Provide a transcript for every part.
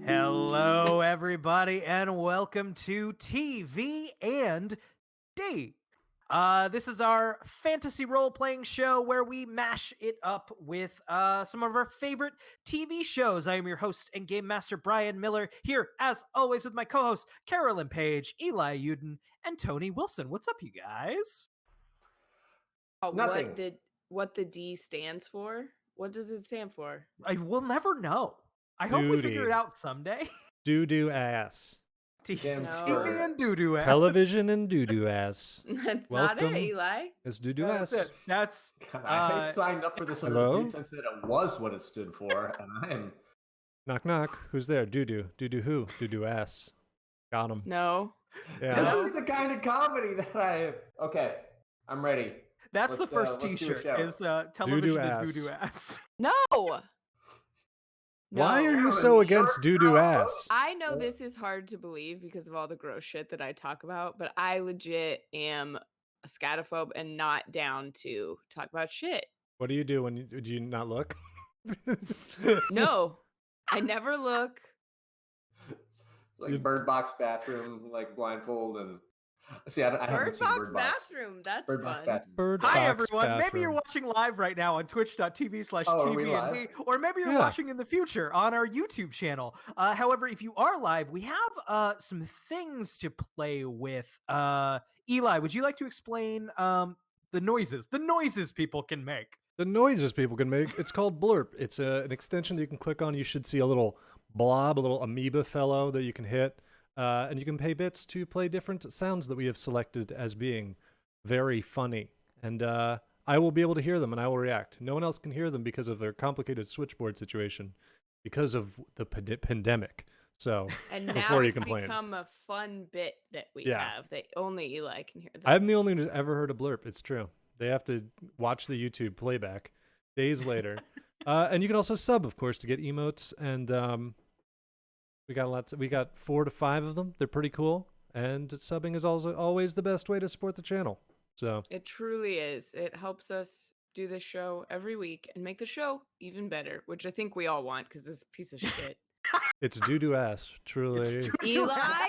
Hello, everybody, and welcome to TV&D. This is our fantasy role-playing show where we mash it up with some of our favorite TV shows. I am your host and game master, Brian Miller, here, as always, with my co-hosts, Carolyn Page, Eli Uden, and Tony Wilson. What's up, you guys? Nothing. What the D stands for? What does it stand for? I will never know. I hope we figure it out someday. Doo-doo ass. Stands No. TV for and doo-doo ass. Television and doo-doo ass. That's Welcome. not it, Eli. It's doo-doo That's ass. it. That's I signed up for this under the Hello? pretense that it was what it stood for, and I am. Knock knock. Who's there? Doo-doo. Doo-doo who? Doo-doo ass. Got him. No. Yeah. This is the kind of comedy that I. Okay, I'm ready. That's the Let's, first let's do a T-shirt. show. Is television Doo-doo and ass. doo-doo ass. No. Why No. are you so against doo-doo ass? I know this is hard to believe because of all the gross shit that I talk about, but I legit am a scatophobe and not down to talk about shit. What do you do when do you not look? No. I never look. Like Bird Box bathroom, like blindfold, and see. I haven't Bird seen Box Bird Box. bathroom. That's Bird Box fun. bathroom. Bird Hi, box everyone. Maybe you're bathroom. watching live right now on twitch.tv/TV&D, Oh, are we live? or maybe you're Yeah. watching in the future on our YouTube channel. However, if you are live, we have some things to play with. Eli, would you like to explain the noises people can make? The noises people can make. It's called Blurp. It's an extension that you can click on. You should see a little blob, a little amoeba fellow that you can hit. And you can pay bits to play different sounds that we have selected as being very funny. And I will be able to hear them and I will react. No one else can hear them because of their complicated switchboard situation, because of the pandemic. So And before now you it's complain. become a fun bit that we Yeah. have that only Eli can hear. I'm the only one who's ever heard a Blurp. It's true. They have to watch the YouTube playback days later. And you can also sub, of course, to get emotes. And we got 4 to 5 of them. They're pretty cool. And subbing is also always the best way to support the channel. So It truly is. It helps us do this show every week and make the show even better, which I think we all want because this is a piece of shit. it's doo-doo ass, truly. It's doo-doo Eli?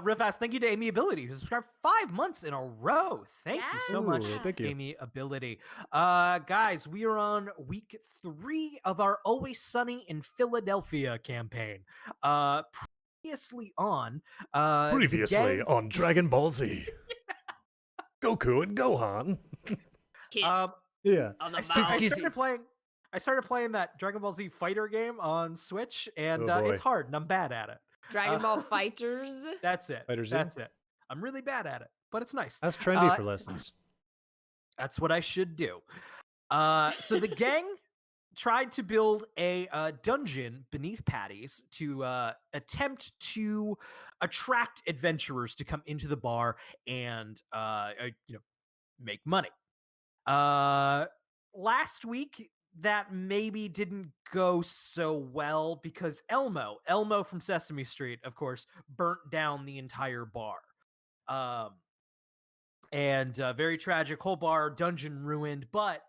Real fast, thank you to Amy Ability, who subscribed 5 months in a row. Thank you so much, Ooh, thank you. Amy Ability. Guys, we are on week 3 of our Always Sunny in Philadelphia campaign. Previously on the gang- on Dragon Ball Z. Goku and Gohan. Kiss Yeah. on the I mouth. started playing that Dragon Ball Z fighter game on Switch, and Oh, boy. it's hard, and I'm bad at it. Dragon Ball Fighters. That's it. Fighter Z? That's it. I'm really bad at it, but it's nice. That's trendy for lessons. That's what I should do. So the gang tried to build a dungeon beneath Patty's to attempt to attract adventurers to come into the bar and make money. Last week that maybe didn't go so well because Elmo from Sesame Street, of course, burnt down the entire bar. And very tragic, whole bar dungeon ruined, but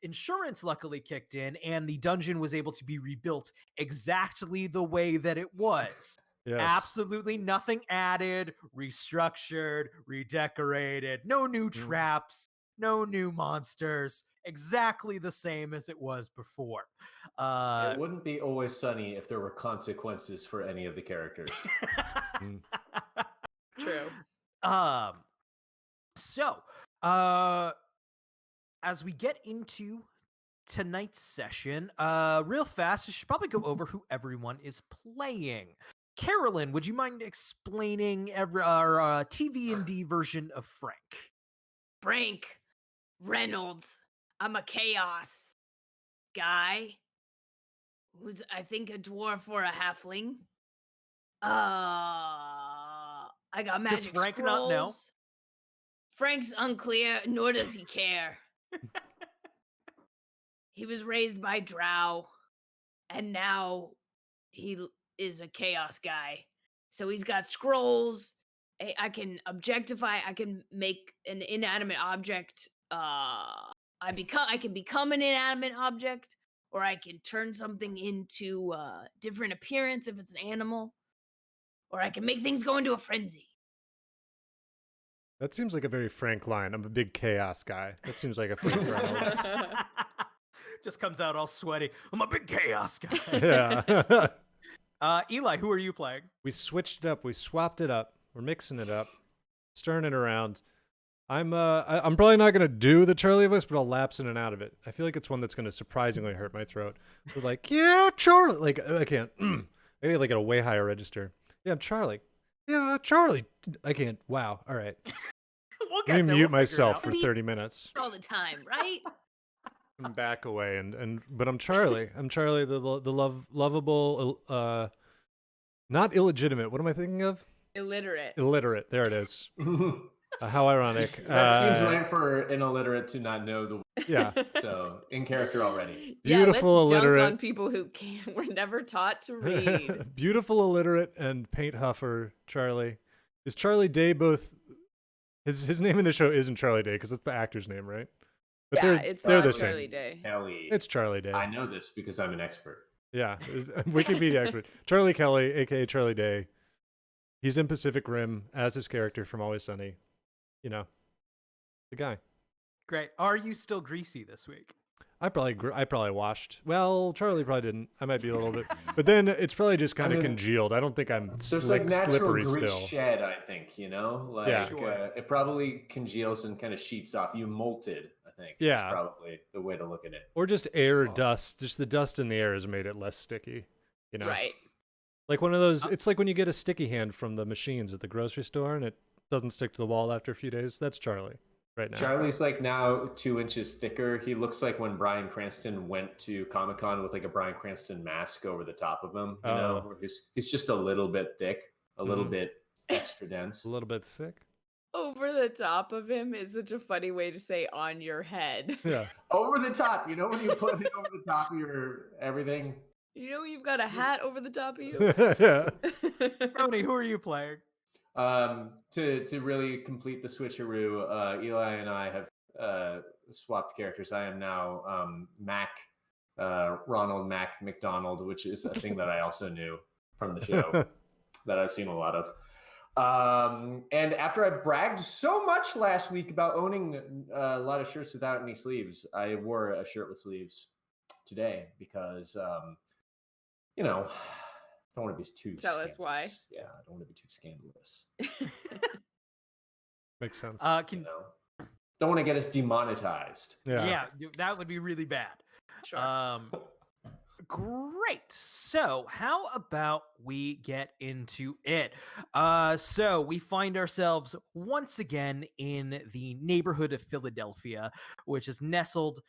insurance luckily kicked in and the dungeon was able to be rebuilt exactly the way that it was. Yes. Absolutely nothing added, restructured, redecorated, no new traps, no new monsters, exactly the same as it was before. It wouldn't be Always Sunny if there were consequences for any of the characters. True. So, as we get into tonight's session, real fast, I should probably go over who everyone is playing. Carolyn, would you mind explaining our TV&D version of Frank? Frank Reynolds. I'm a chaos guy who's, I think, a dwarf or a halfling. I got magic Frank scrolls. not know? Frank's unclear, nor does he care. He was raised by drow, and now he is a chaos guy. So he's got scrolls. I can objectify. I can make an inanimate object. I can become an inanimate object, or I can turn something into a different appearance if it's an animal, or I can make things go into a frenzy. That seems like a very Frank line. I'm a big chaos guy. That seems like a Frank Reynolds. Just comes out all sweaty. I'm a big chaos guy. Yeah. Eli, who are you playing? We switched it up. We swapped it up. We're mixing it up, stirring it around. I'm probably not gonna do the Charlie voice, but I'll lapse in and out of it. I feel like it's one that's gonna surprisingly hurt my throat. But like, yeah, Charlie. Like I can't. Maybe like at a way higher register. Yeah, I'm Charlie. Yeah, Charlie. I can't. Wow. All right. We'll Let me get there. mute We'll figure it myself out. for 30 minutes. All the time, right? And back away but I'm Charlie. I'm Charlie, the lovable, not illegitimate. What am I thinking of? Illiterate. Illiterate. There it is. How ironic. That seems right for an illiterate to not know the word. Yeah. So in character already. Beautiful let's illiterate. dunk on people who were never taught to read. Beautiful illiterate and paint huffer Charlie. Is Charlie Day both? His name in the show isn't Charlie Day because it's the actor's name, right? But It's they're not the same. Charlie Day. Kelly. It's Charlie Day. I know this because I'm an expert. Yeah, Wikipedia expert. Charlie Kelly, aka Charlie Day. He's in Pacific Rim as his character from Always Sunny. You know, the guy. Great. Are you still greasy this week? I probably washed. Well, Charlie probably didn't. I might be a little bit, but then it's probably just kind of congealed. I don't think I'm There's like natural slippery grease still. shed, I think, like Yeah. Sure. it probably congeals and kind of sheets off. You molted, I think. Yeah. That's probably the way to look at it. Or just air dust. Just the dust in the air has made it less sticky. You know, Right. like one of those. It's like when you get a sticky hand from the machines at the grocery store and it doesn't stick to the wall after a few days. That's Charlie right now. Charlie's like now 2 inches thicker. He looks like when Bryan Cranston went to Comic-Con with like a Bryan Cranston mask over the top of him. You know, where he's just a little bit thick, a little bit extra dense. A little bit thick. Over the top of him is such a funny way to say on your head. Yeah. Over the top, you know, when you put it over the top of your everything. You know you've got a hat over the top of you? Yeah. Tony, who are you playing? To really complete the switcheroo, Eli and I have swapped characters. I am now Mac, Ronald Mac McDonald, which is a thing that I also knew from the show that I've seen a lot of. And after I bragged so much last week about owning a lot of shirts without any sleeves, I wore a shirt with sleeves today because, you know, I don't want to be too Tell us why. Yeah, I don't want to be too scandalous. Makes sense. You know, don't want to get us demonetized. Yeah, that would be really bad. Sure. Great. So, how about we get into it? So we find ourselves once again in the neighborhood of Philadelphia, which is nestled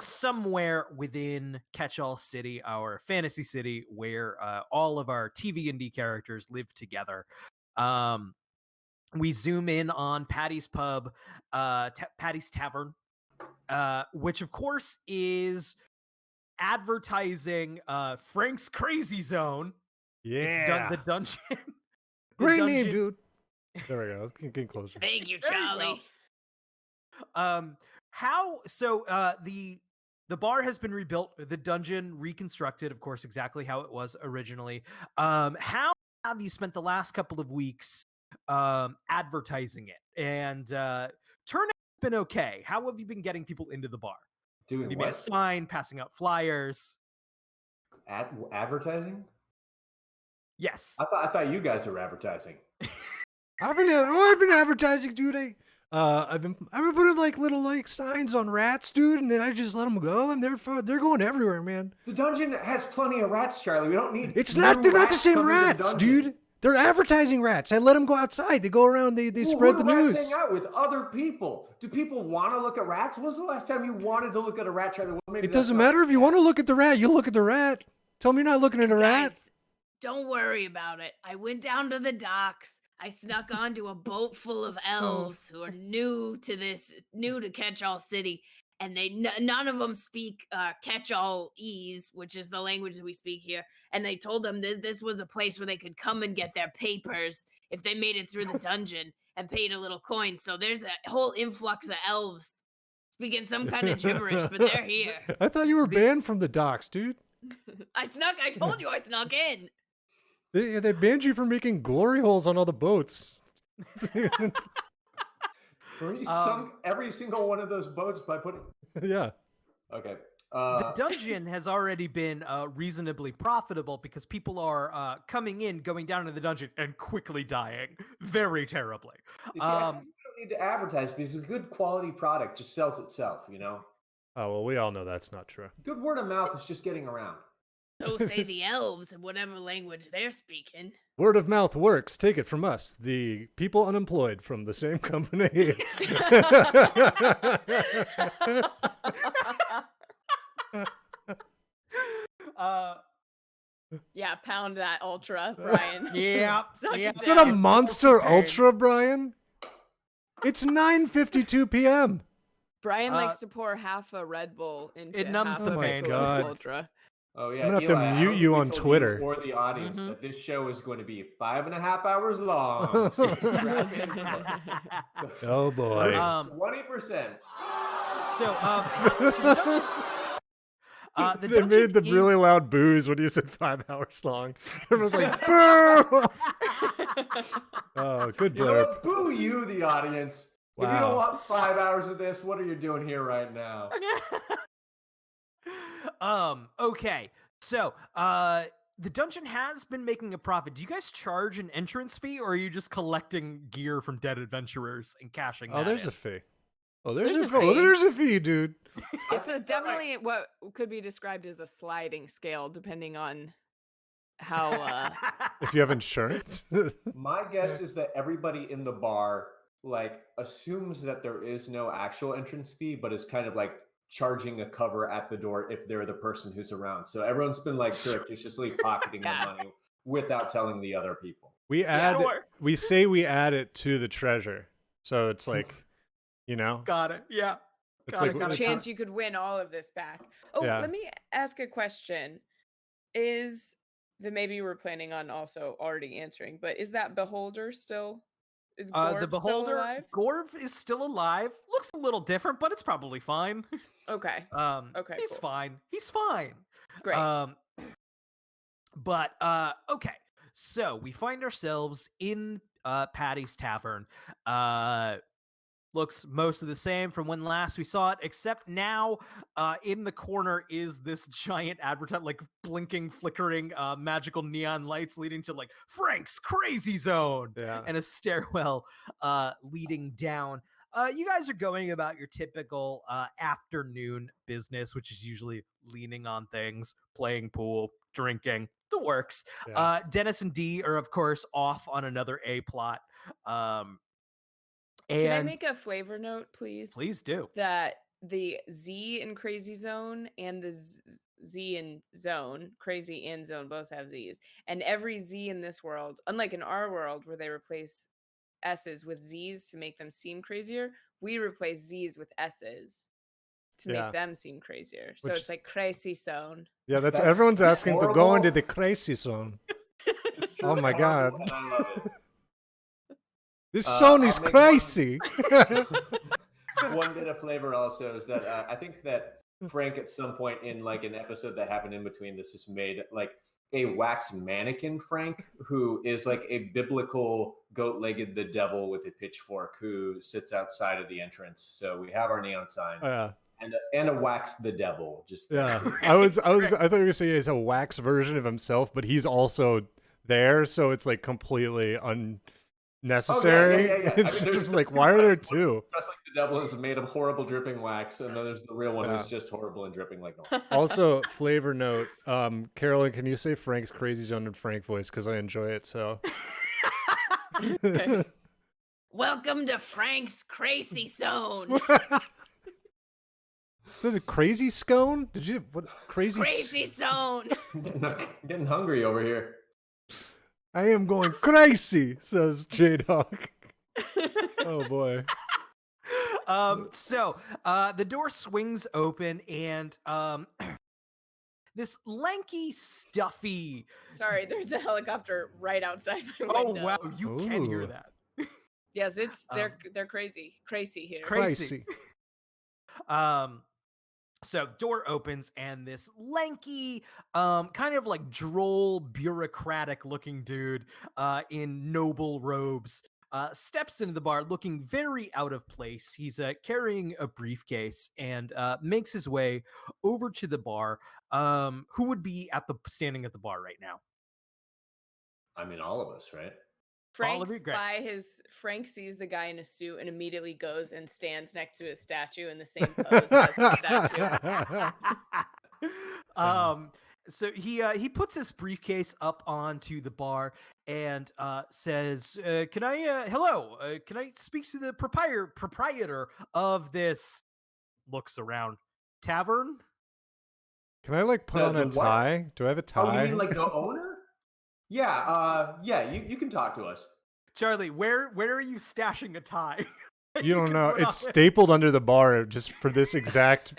somewhere within Catch-All City, our fantasy city, where all of our TV&D characters live together. We zoom in on Patty's Pub, Patty's Tavern, which of course is advertising Frank's Crazy Zone. Yeah. It's the dungeon. Great name, dude. There we go. Getting closer. Thank you, There you Charlie. The bar has been rebuilt, the dungeon reconstructed, of course, exactly how it was originally. How have you spent the last couple of weeks advertising it? And turnout's been okay. How have you been getting people into the bar? Doing Have you made a what? sign, passing out flyers? Advertising? Yes. I thought you guys were advertising. I've been advertising, dude. I've been putting like little like signs on rats, dude, and then I just let them go, and they're going everywhere, man. The dungeon has plenty of rats, Charlie. We don't need. They're not the same coming to the rats, dungeon. dude. They're advertising rats. I let them go outside. They go around. They Well, spread the who do rats news. hang out with other people. Do people want to look at rats? When's the last time you wanted to look at a rat, Charlie? Well, maybe It that's doesn't not- matter if you want to look at the rat. You look at the rat. Tell me you're not looking at a rat. Guys, don't worry about it. I went down to the docks. I snuck onto a boat full of elves who are new to Catch-All City, and none of them speak Catch-All-Ease, which is the language that we speak here. And they told them that this was a place where they could come and get their papers if they made it through the dungeon and paid a little coin. So there's a whole influx of elves speaking some kind of gibberish, but they're here. I thought you were banned from the docks, dude. I told you I snuck in. They banned you from making glory holes on all the boats. Were you sunk every single one of those boats by putting? Yeah. Okay. The dungeon has already been reasonably profitable because people are coming in, going down into the dungeon, and quickly dying very terribly. You see, I tell you, you don't need to advertise because a good quality product just sells itself, you know? Oh, well, we all know that's not true. Good word of mouth is just getting around. So say the elves in whatever language they're speaking. Word of mouth works. Take it from us, the people unemployed from the same company. Yeah, pound that ultra, Brian. Yeah. Suck it Is that a down. Monster Ultra, Brian? It's 9:52 p.m. Brian likes to pour half a Red Bull into It numbs half the a pain. Michelob God. Ultra. Oh yeah, I'm gonna have to Eli, I mute don't you think on we told Twitter. or the audience that this show is going to be 5.5 hours long. So strap in. Oh boy. 20%. So the dungeon. The They made the dungeon really is- loud boos when you said 5 hours long. Everyone's like, boo! Oh, good You know blurb. what? Boo you, the audience. If you Wow. don't want 5 hours of this, what are you doing here right now? Okay. So, the dungeon has been making a profit. Do you guys charge an entrance fee, or are you just collecting gear from dead adventurers and cashing Oh, that there's in? a fee. Oh, there's There's a a fee. Oh, fee. there's a fee, dude. It's definitely what could be described as a sliding scale, depending on how. If you have insurance. My guess is that everybody in the bar assumes that there is no actual entrance fee, but is kind of like charging a cover at the door if they're the person who's around. So everyone's been like surreptitiously pocketing Yeah. the money without telling the other people. We add Sure. we say we add it to the treasure. So it's like, you know, Got it. Yeah. it's Got like it, There's got a it. chance you could win all of this back. Oh, Yeah. let me ask a question. Is that maybe you were planning on also already answering, but is that Beholder still? Is Gorb The beholder, still alive? Gorv is still alive. Looks a little different, but it's probably fine. Okay, Okay, He's cool. fine. He's fine. great. But okay. So we find ourselves in Patty's Tavern. Looks most of the same from when last we saw it, except now in the corner is this giant advertisement, like blinking, flickering magical neon lights leading to like Frank's Crazy Zone yeah. and a stairwell leading down. You guys are going about your typical afternoon business, which is usually leaning on things, playing pool, drinking, the works. Yeah. Dennis and Dee are, of course, off on another A plot. Can I And make a flavor note, please? please do. That the Z in Crazy Zone and the Z in Zone, Crazy and Zone both have Z's. And every Z in this world, unlike in our world where they replace S's with Z's to make them seem crazier, we replace Z's with S's to Yeah. make them seem crazier. So Which- it's like Crazy Zone. Yeah, that's That's everyone's asking to go into horrible. the crazy zone. It's Oh truly my horrible, God. and I love it. This I'll zone is make one- crazy. One bit of flavor also is that I think that Frank at some point in like an episode that happened in between this has made like a wax mannequin Frank who is like a biblical goat-legged the devil with a pitchfork who sits outside of the entrance. So we have our neon sign Oh, yeah. and a wax the devil. Just Yeah. I thought you were gonna say he's a wax version of himself, but he's also there, so it's like completely unnecessary. yeah. I mean, It's there's just like, two why are there kinds. two? Just like the devil is made of horrible dripping wax, and then there's the real one Yeah. who's just horrible and dripping like normal. Also, flavor note, Carolyn, can you say Frank's Crazy Zone in Frank voice? Because I enjoy it so. Welcome to Frank's Crazy Zone. Is it a crazy scone? Did you what crazy? Crazy Zone. Getting hungry over here. I am going crazy, says J Dog. Oh boy. So the door swings open and this lanky, stuffy. Sorry, there's a helicopter right outside my Oh window. wow, you can hear Ooh. that. Yes, it's they're crazy here. Crazy. So door opens and this lanky, kind of like droll, bureaucratic looking dude in noble robes steps into the bar looking very out of place. He's carrying a briefcase and makes his way over to the bar. Who would be standing at the bar right now? I mean, all of us, right? All of you, great. Frank sees the guy in a suit and immediately goes and stands next to his statue in the same pose as the statue. So he puts his briefcase up onto the bar and says, "Can I can I speak to the proprietor of this?" Looks around tavern. Can I like put on a the what? tie? Do I have a tie? Oh, you mean like the owner? Yeah, you can talk to us. Charlie, where are you stashing a tie? You don't can know. put It's on? stapled under the bar just for this exact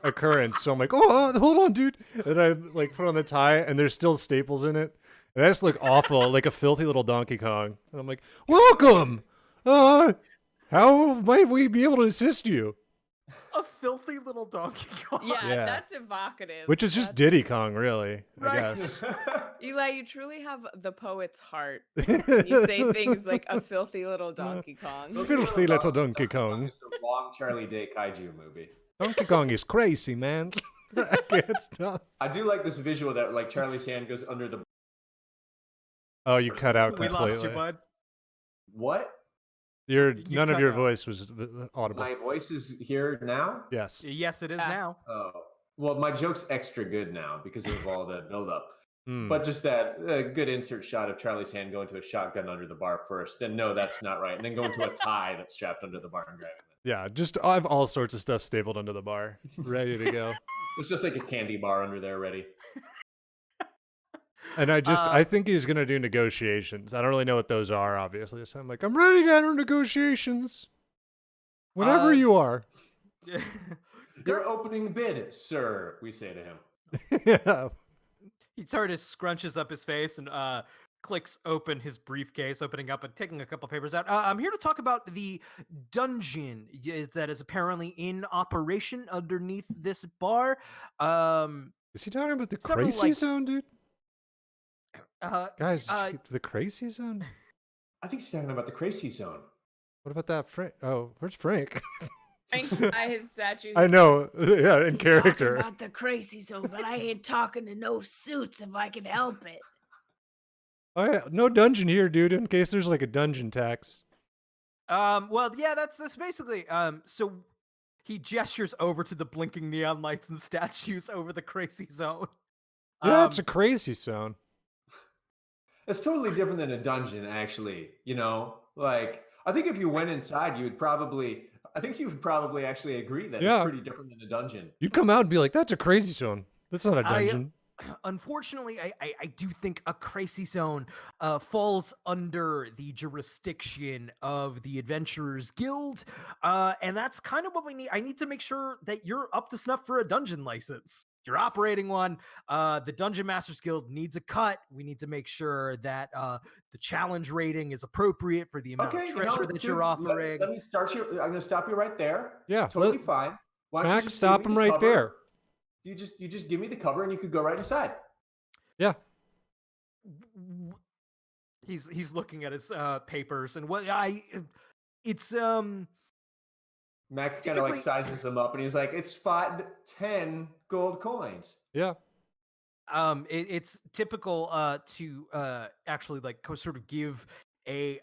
occurrence. So I'm like, oh, hold on, dude. And I like put on the tie, and there's still staples in it. And I just look awful, like a filthy little Donkey Kong. And I'm like, welcome. How might we be able to assist you? A filthy little Donkey Kong. Yeah, that's evocative. Which is just Diddy Kong, really, Right. I guess. Eli, you truly have the poet's heart. You say things like a filthy little Donkey Kong. Filthy little Donkey Kong. It's a wrong Charlie Day kaiju movie. Donkey Kong is crazy, man. I can't stop. I do like this visual that like Charlie's hand goes under the. Oh, you cut out We completely. lost you, bud. What? None of cut your out. voice was audible. My voice is here now. Yes. Yes, it is Ah. now. Oh, well, my joke's extra good now because of all the buildup. Hmm. But just that good insert shot of Charlie's hand going to a shotgun under the bar first, and no, that's not right. And then going to a tie that's strapped under the bar and grabbing it. Yeah, just I have all sorts of stuff stapled under the bar, ready to go. It's just like a candy bar under there ready. And I think he's gonna do negotiations. I don't really know what those are, obviously. So I'm like, I'm ready to enter negotiations. Whenever you are. Your opening bid, sir, we say to him. Yeah. He sort of scrunches up his face and clicks open his briefcase, opening up and taking a couple papers out. I'm here to talk about the dungeon that is apparently in operation underneath this bar. Is he talking about the Several, Crasy like- Zone, dude? Guys, uh, the Crasy Zone? I think he's talking about the Crasy Zone. What about that Frank? Oh, where's Frank? Frank's by his statue. I know. Yeah, in Talking character. about the crazy zone, but I ain't talking to no suits if I can help it. Oh yeah, no dungeon here, dude. In case there's like a dungeon tax. Well, yeah, that's basically. So he gestures over to the blinking neon lights and statues over the crazy zone. Yeah, it's a Crazy Zone. It's totally different than a dungeon, actually. You know, like I think if you went inside, you would probably actually agree that Yeah. it's pretty different than a dungeon. You'd come out and be like, "That's a Crazy Zone. That's not a I- dungeon." Unfortunately, I do think a crazy zone falls under the jurisdiction of the Adventurers Guild, and that's kind of what we need. I need to make sure that you're up to snuff for a dungeon license. You're operating one. The Dungeon Masters Guild needs a cut. We need to make sure that the challenge rating is appropriate for the amount of treasure that you're offering. Let me start you. I'm going to stop you right there. Yeah, Totally fine. Why don't you Max, just stop give me him the right cover? there. You just give me the cover and you could go right inside. Yeah. He's looking at his papers and it's Mac kind of like Typically- sizes them up and he's like, "It's 10 gold coins." Yeah. it's typical to actually like sort of give a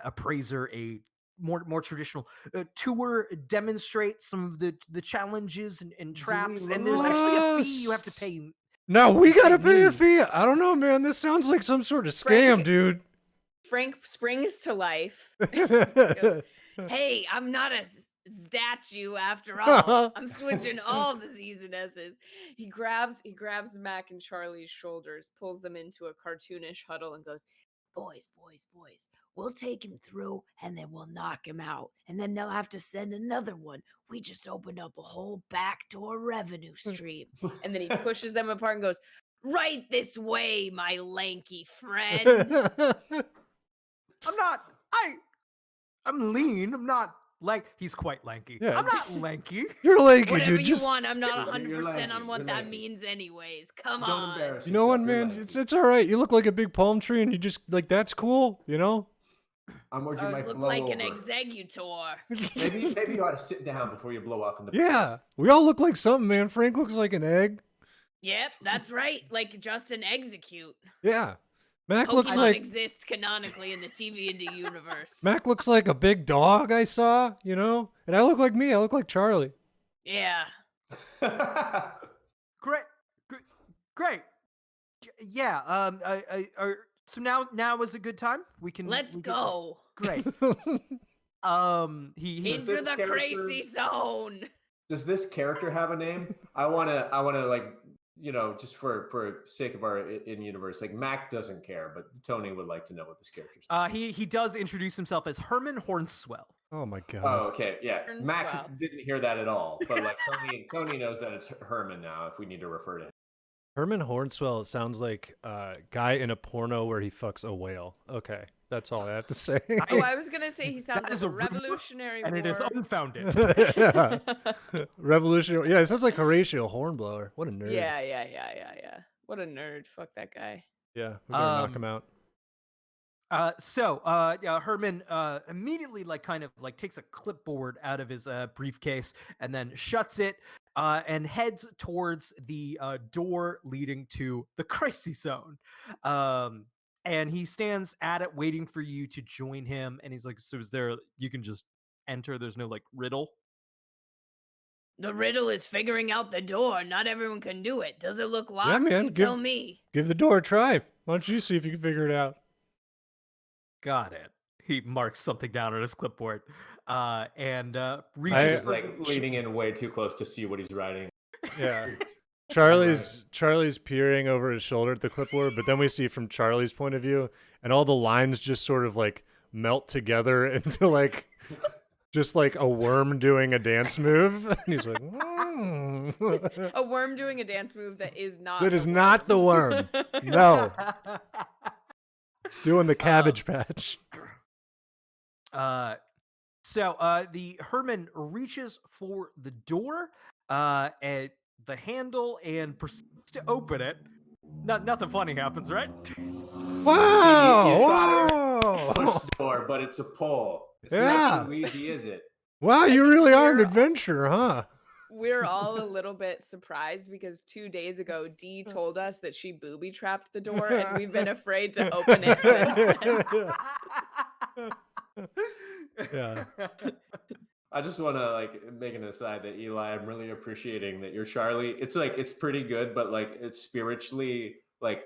appraiser a more traditional tour, demonstrate some of the challenges and traps, and there's actually a fee you have to pay. Now we gotta pay a me. fee. I don't know, man. This sounds like some sort of Frank- scam, dude. Frank springs to life. Hey, I'm not a statue after all. I'm switching all the Z's and S's. He grabs Mac and Charlie's shoulders, pulls them into a cartoonish huddle, and goes, Boys, we'll take him through and then we'll knock him out. And then they'll have to send another one. We just opened up a whole backdoor revenue stream. and then he pushes them apart and goes, Right this way, my lanky friend. I'm lean. I'm not He's quite lanky. Yeah. I'm not lanky. You're lanky, Whatever dude. you Just want, I'm not You're 100% lanky, on what you're that lanky. means anyways. Come Don't on. embarrass you know what, yourself, you're man? lanky. It's all right. You look like a big palm tree, and you just like that's cool. You know. I'm worried you You might Look blow like over. an executor. Maybe you ought to sit down before you blow up in the Yeah, we all look like something, man. Frank looks like an egg. Yep, that's right. Like just an execute. Yeah, Mac Pokemon looks like exist canonically in the TV&D universe. Mac looks like a big dog I saw. You know, and I look like me. I look like Charlie. Yeah. Great. Great. Yeah. So now is a good time. We can. Let's we can- go. Great. He Into this the character- crazy zone. Does this character have a name? I wanna like, just for sake of our in universe, like Mac doesn't care, but Tony would like to know what this character's name. he does introduce himself as Herman Hornswell. Oh my god. Oh, okay, yeah. Turns Mac well. didn't hear that at all, but like Tony knows that it's Herman now. If we need to refer to him. Herman Hornswell sounds like a guy in a porno where he fucks a whale. Okay, that's all I have to say. Oh, I was gonna say he sounds That like is a a rumor, Revolutionary And it is War. unfounded. Yeah. Revolutionary. Yeah, it sounds like Horatio Hornblower. What a nerd. Yeah. What a nerd. Fuck that guy. Yeah, we better knock him out. Herman immediately kind of takes a clipboard out of his briefcase and then shuts it and heads towards the door leading to the Crasy Zone. And he stands at it waiting for you to join him. And he's like, so is there, you can just enter, there's no riddle? The riddle is figuring out the door. Not everyone can do it. Does it look locked? man, You give- tell me. Give the door a try. Why don't you see if you can figure it out? Got it. He marks something down on his clipboard and reaches He's for- leaning in way too close to see what he's writing. Yeah. Charlie's peering over his shoulder at the clipboard, but then we see from Charlie's point of view, and all the lines just sort of melt together into just like a worm doing a dance move. And he's like, A worm doing a dance move that is not. that a is not the worm. No, it's doing the cabbage patch. The Herman reaches for the door at the handle and proceeds to open it. Nothing funny happens, right? Wow! Push door, but it's a pull. It's Yeah. not too easy, is it? Wow, you really are an adventurer, huh? We're all a little bit surprised because 2 days ago, Dee told us that she booby trapped the door, and we've been afraid to open it since then. Yeah. I just want to make an aside that Eli, I'm really appreciating that you're Charlie. It's it's pretty good, but it's spiritually like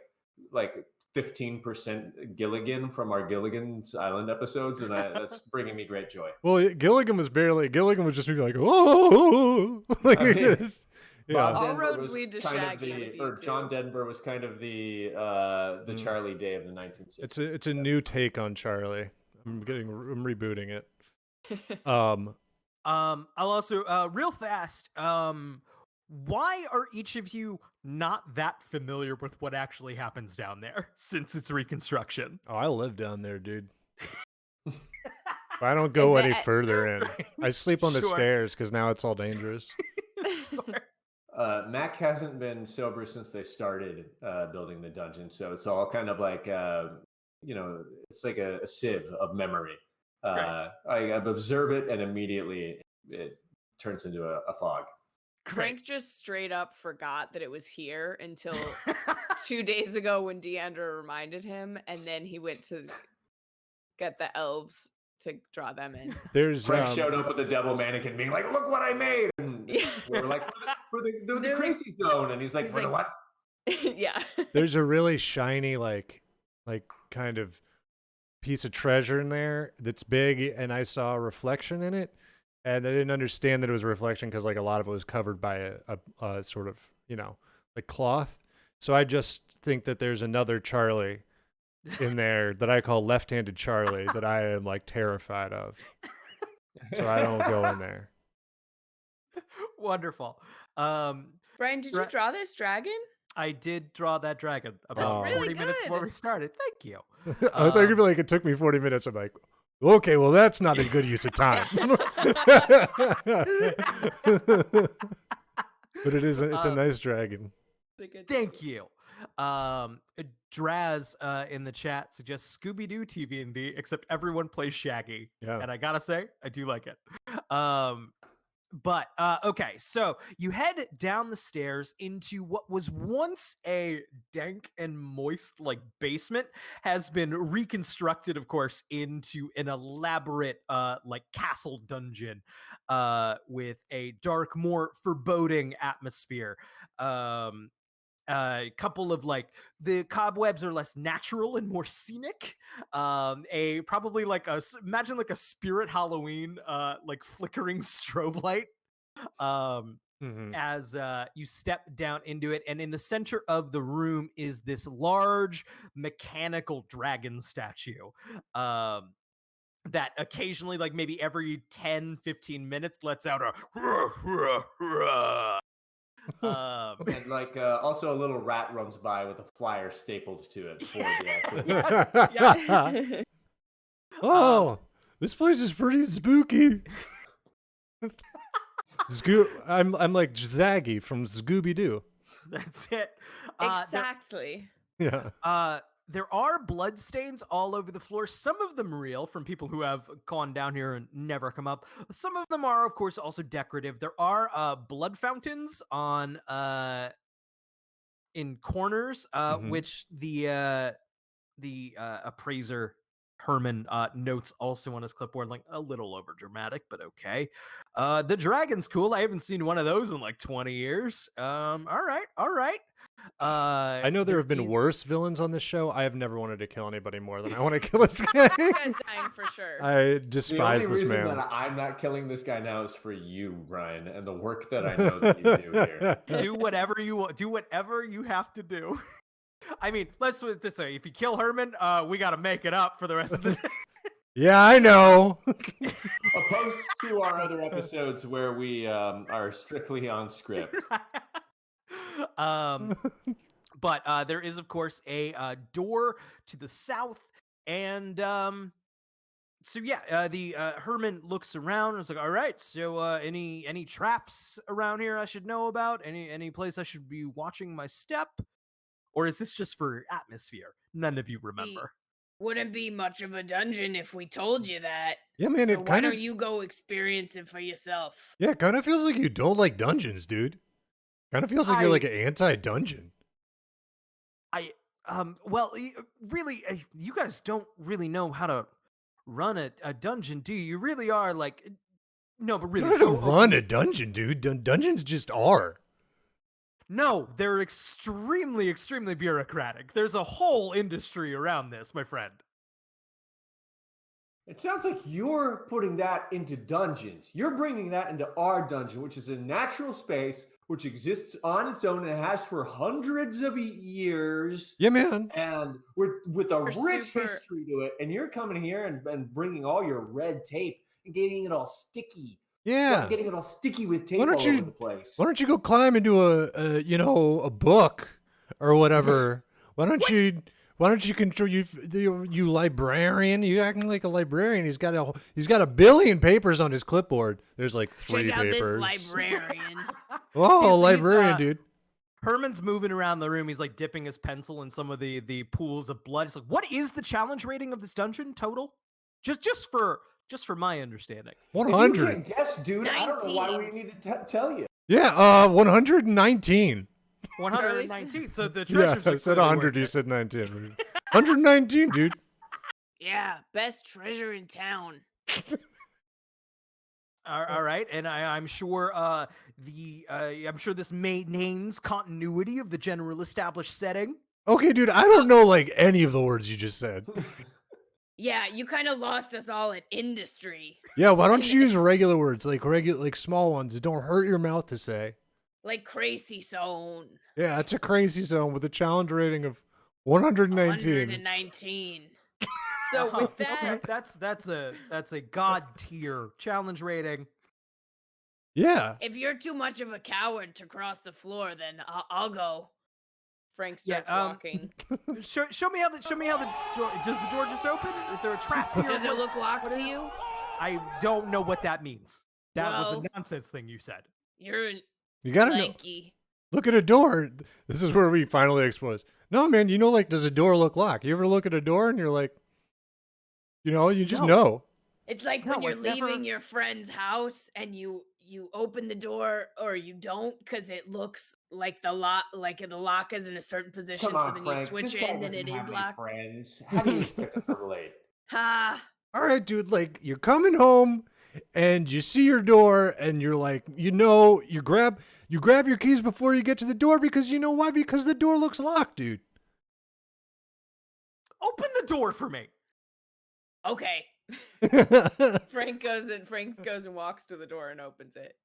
15% Gilligan from our Gilligan's Island episodes, and that's bringing me great joy. Well, Gilligan was just like, oh, like, I mean, yeah. All Denver roads was lead to kind of Shaggy with you John two. Denver was kind of the Charlie Day of the 1960s. It's a new take on Charlie. I'm rebooting it. I'll also real fast. Why are each of you not that familiar with what actually happens down there since it's reconstruction? Oh, I live down there, dude. I don't go And any that- further in. I sleep on the Sure. stairs because now it's all dangerous. Mac hasn't been sober since they started building the dungeon, so it's all kind of it's like a sieve of memory. I observe it, and immediately it turns into a fog. Frank just straight up forgot that it was here until 2 days ago when Deandra reminded him, and then he went to get the elves to draw them in. There's Frank showed up with the devil mannequin, being like, "Look what I made!" And Yeah. we were like, "For the They're like- Crasy Zone," and he's like, he's "For the like- what?" Yeah. there's a really shiny like kind of piece of treasure in there that's big, and I saw a reflection in it, and I didn't understand that it was a reflection because a lot of it was covered by a sort of cloth. So I just think that there's another Charlie in there that I call left-handed Charlie that I am terrified of. So I don't go in there. Wonderful. Brian, did you draw this dragon? I did draw that dragon about That's really 40 minutes before good. we started. Thank you. I thought you'd be like, it took me 40 minutes. I'm like, Okay, well, that's not a good use of time. But it's a nice dragon. Thank you. Draz in the chat suggests Scooby-Doo TV&D, except everyone plays Shaggy. Yeah. And I gotta say, I do like it. But okay, so you head down the stairs into what was once a dank and moist like basement, has been reconstructed, of course, into an elaborate like castle dungeon with a dark, more foreboding atmosphere. A couple of like the cobwebs are less natural and more scenic. A probably like imagine like a spirit Halloween like flickering strobe light as you step down into it, and in the center of the room is this large mechanical dragon statue that occasionally, like maybe every 10-15 minutes, lets out a and like also a little rat runs by with a flyer stapled to it for the actual. Oh, this place is pretty spooky. I'm like Zaggy from Scooby-Doo. That's it. Exactly. Yeah. There are blood stains all over the floor. Some of them real from people who have gone down here and never come up. Some of them are, of course, also decorative. There are blood fountains on in corners, which the appraiser Herman notes also on his clipboard, like a little over dramatic, but okay. The dragon's cool. I haven't seen one of those in like 20 years. All right. I know there have been worse villains on this show. I have never wanted to kill anybody more than I want to kill this guy. This guy's dying for sure. I despise the this only reason man. that I'm not killing this guy now is for you, Ryan, and the work that I know that you do here. Do whatever you want. Do whatever you have to do. I mean, let's just say, if you kill Herman, we got to make it up for the rest of the day. Yeah, I know. Opposed to our other episodes where we are strictly on script. But there is, of course, a door to the south, and so yeah, the Herman looks around and is like, all right, so any traps around here I should know about? Any place I should be watching my step? Or is this just for atmosphere? None of you remember. Wouldn't be much of a dungeon if we told you that. Yeah, man, So why don't you go experience it for yourself? Yeah, it kind of feels like you don't like dungeons, dude. Kind of feels like you're like an anti-dungeon. Well, really, you guys don't really know how to run a dungeon, do you? You really are like, no, but really, You don't have to run a dungeon, dude. Dungeons just are. No, they're extremely, extremely bureaucratic. There's a whole industry around this, my friend. It sounds like you're putting that into dungeons. You're bringing that into our dungeon, which is a natural space which exists on its own and has for hundreds of years. Yeah, man. And with a rich history to it. And you're coming here and bringing all your red tape and getting it all sticky. Yeah. Getting it all sticky with tape all over the place. Why don't you go climb into a book or whatever? Why don't you control you librarian? You acting like a librarian. He's got a billion papers on his clipboard. There's like 3 Check out papers. this librarian. Oh, librarian, dude. Herman's moving around the room. He's like dipping his pencil in some of the pools of blood. He's like, what is the challenge rating of this dungeon total? Just for my understanding. 100. If you can't guess, dude. 19. I don't know why we need to tell you. Yeah, 119. 119. So the treasures. Yeah, I said 100. You said 19. 119, dude. Yeah, best treasure in town. All right, and I'm sure I'm sure this maintains continuity of the general established setting. Okay, dude, I don't know like any of the words you just said. Yeah, you kind of lost us all at industry. Yeah, why don't you use regular words, like small ones that don't hurt your mouth to say? Like Crasy, Sone. Yeah, it's a crazy zone with a challenge rating of 119. 119. So with that, okay, that's a god tier challenge rating. Yeah. If you're too much of a coward to cross the floor, then I'll go. Frank Yeah, starts walking. show me how the door. Does the door just open? Is there a trap here? Does it look locked what to is- you? I don't know what that means. That was Well- a nonsense thing you said. You're You gotta know. lanky. Look at a door. This is where we finally explore this. No, man, you know, like, does a door look locked? You ever look at a door and you're like, you know, you just No. know. It's like No, when you're I've never- leaving your friend's house and you open the door or you don't because it looks like the lock is in a certain position. Come on, So then Frank. you switch this it guy and then doesn't it is have any locked. friends. How do you expect us to relate? Ha! All right, dude, like, you're coming home and you see your door and you're like, you know, you grab your keys before you get to the door because you know why? Because the door looks locked, dude. Open the door for me. Okay. Frank goes and walks to the door and opens it.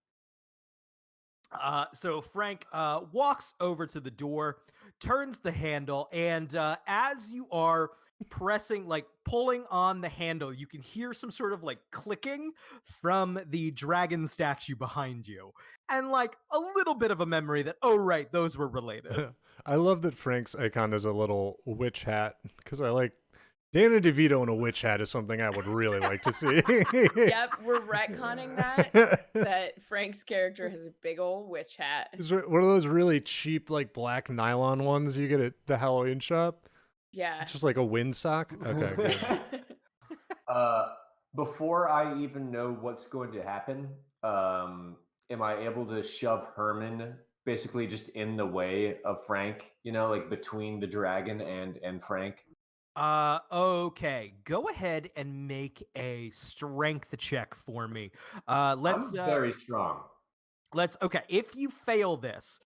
So Frank walks over to the door, turns the handle, and as you are pressing, like pulling on the handle, you can hear some sort of like clicking from the dragon statue behind you, and like a little bit of a memory that, oh right, those were related. I love that Frank's icon is a little witch hat because I like Danny DeVito in a witch hat is something I would really like to see. Yep, we're retconning that Frank's character has a big old witch hat. It's one of those really cheap, like black nylon ones you get at the Halloween shop. Yeah. It's just like a windsock. Okay, good. Before I even know what's going to happen, am I able to shove Herman basically just in the way of Frank? You know, like between the dragon and Frank. Okay. Go ahead and make a strength check for me. Let's I'm very strong. okay. If you fail this,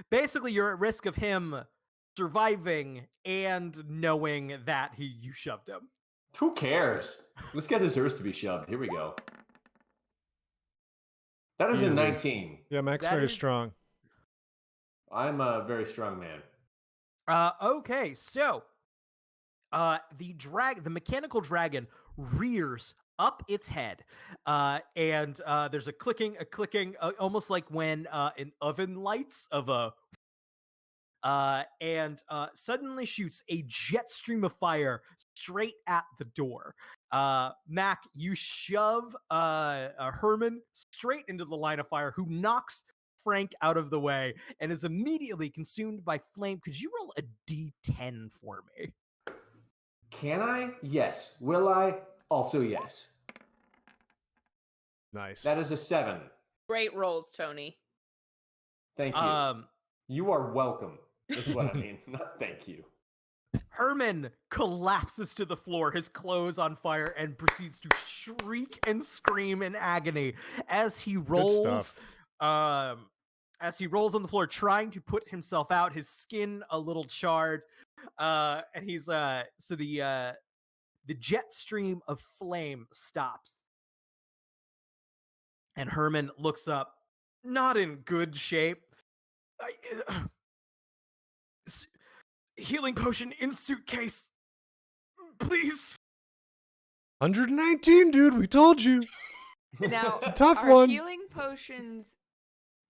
basically you're at risk of him surviving and knowing that you shoved him. Who cares? This guy deserves to be shoved. Here we go. That is a Easy. 19. Yeah, Mac's That very is- strong. I'm a very strong man. Okay, so the mechanical dragon rears up its head, and there's a clicking, almost like when an oven lights of a, and suddenly shoots a jet stream of fire straight at the door. Mac, you shove Herman straight into the line of fire, who knocks Frank out of the way and is immediately consumed by flame. Could you roll a d10 for me? Can I? Yes. Will I? Also, yes. Nice. That is a 7. Great rolls, Tony. Thank you. You are welcome, is what I mean. Not thank you. Herman collapses to the floor, his clothes on fire, and proceeds to shriek and scream in agony as he rolls. As he rolls on the floor, trying to put himself out, his skin a little charred, and he's so the jet stream of flame stops, and Herman looks up, not in good shape. Healing potion in suitcase, please. 119, dude. We told you. Now, It's a tough are one. healing potions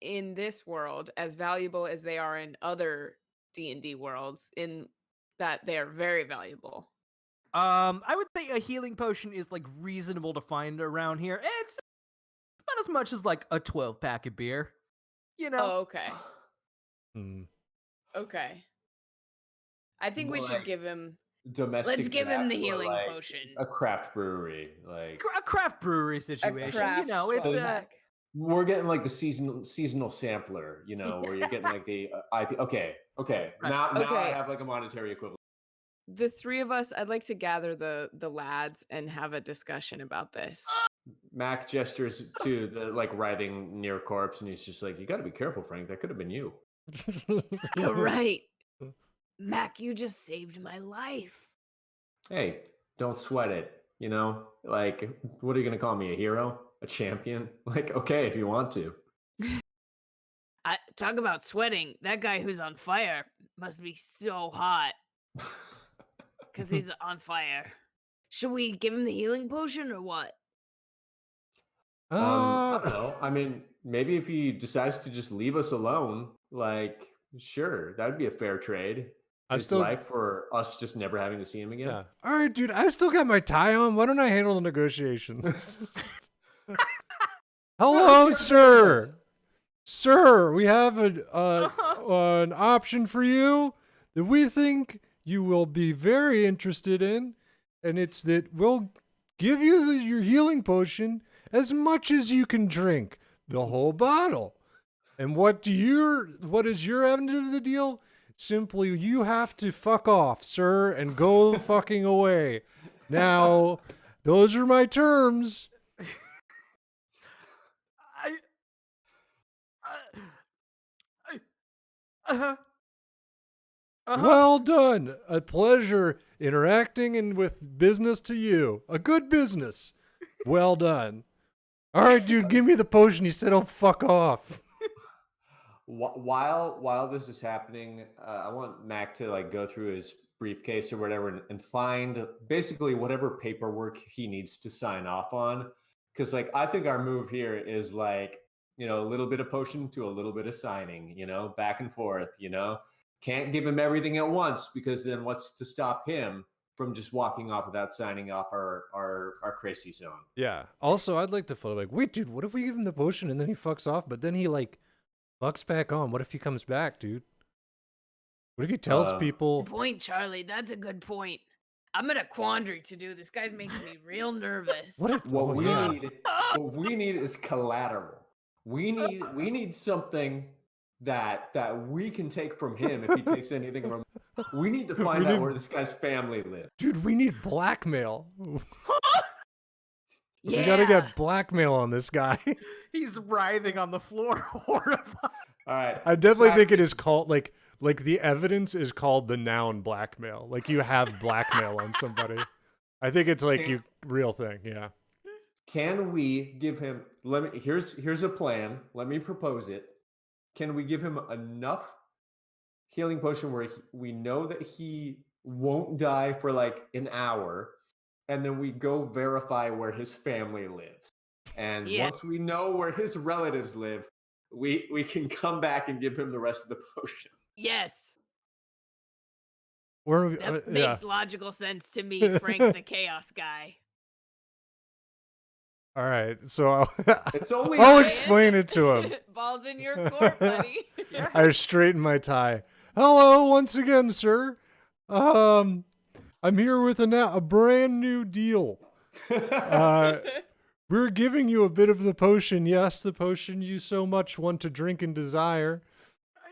in this world as valuable as they are in other D&D worlds, in that they are very valuable? I would say a healing potion is like reasonable to find around here. It's not as much as like a 12-pack of beer, you know. Oh, okay. Hmm. Okay. I think we More should like give him... Domestic. Let's give him the draft or, healing like, potion. A craft brewery, like A craft brewery situation. You know, it's craft we're getting like the seasonal sampler. You know, where you're getting like the IP. Okay. Right. Now I Okay. have like a monetary equivalent. The three of us, I'd like to gather the lads and have a discussion about this. Mac gestures to the like writhing near corpse, and he's just like, "You got to be careful, Frank. That could have been you." You're right. Mac, you just saved my life. Hey, don't sweat it. You know, like, what are you gonna call me? A hero? A champion? Like, okay, if you want to. Talk about sweating. That guy who's on fire must be so hot because he's on fire. Should we give him the healing potion or what? I don't know. I mean, maybe if he decides to just leave us alone, like, sure, that'd be a fair trade. His life for us just never having to see him again. Yeah. All right, dude. I still got my tie on. Why don't I handle the negotiations? Hello, sir. Sir, we have an option for you that we think you will be very interested in, and it's that we'll give you your healing potion as much as you can drink, the whole bottle. And what is your end of the deal? Simply, you have to fuck off, sir, and go fucking away. Now, those are my terms. Well done. A pleasure interacting and with business to you. A good business. Well done. All right, dude, give me the potion. He said, "Oh, fuck off." While this is happening, I want Mac to like go through his briefcase or whatever and find basically whatever paperwork he needs to sign off on. Because like I think our move here is like, you know, a little bit of potion to a little bit of signing, you know, back and forth, you know. Can't give him everything at once because then what's to stop him from just walking off without signing off our Crasy Sone? Yeah. Also, I'd like to follow like, wait, dude, what if we give him the potion and then he fucks off, but then he like fucks back on? What if he comes back, dude? What if he tells people? Good point, Charlie. That's a good point. I'm in a quandary to do. This guy's making me real nervous. What we need is collateral. We need something that we can take from him if he takes anything from. We need to find out where this guy's family lives. Dude, we need blackmail. Yeah. We gotta get blackmail on this guy. He's writhing on the floor, horrified. All right. I definitely think it is called like the evidence is called the noun blackmail. Like you have blackmail on somebody. I think it's like real thing. Yeah. Can we give him? Here's a plan. Let me propose it. Can we give him enough healing potion where we know that he won't die for like an hour, and then we go verify where his family lives, and once we know where his relatives live, we can come back and give him the rest of the potion. Yes. That makes logical sense to me, Frank the Chaos guy. All right, so I'll explain it to him. Balls in your court, buddy. I straighten my tie. Hello, once again, sir. I'm here with a brand new deal. We're giving you a bit of the potion. Yes, the potion you so much want to drink and desire.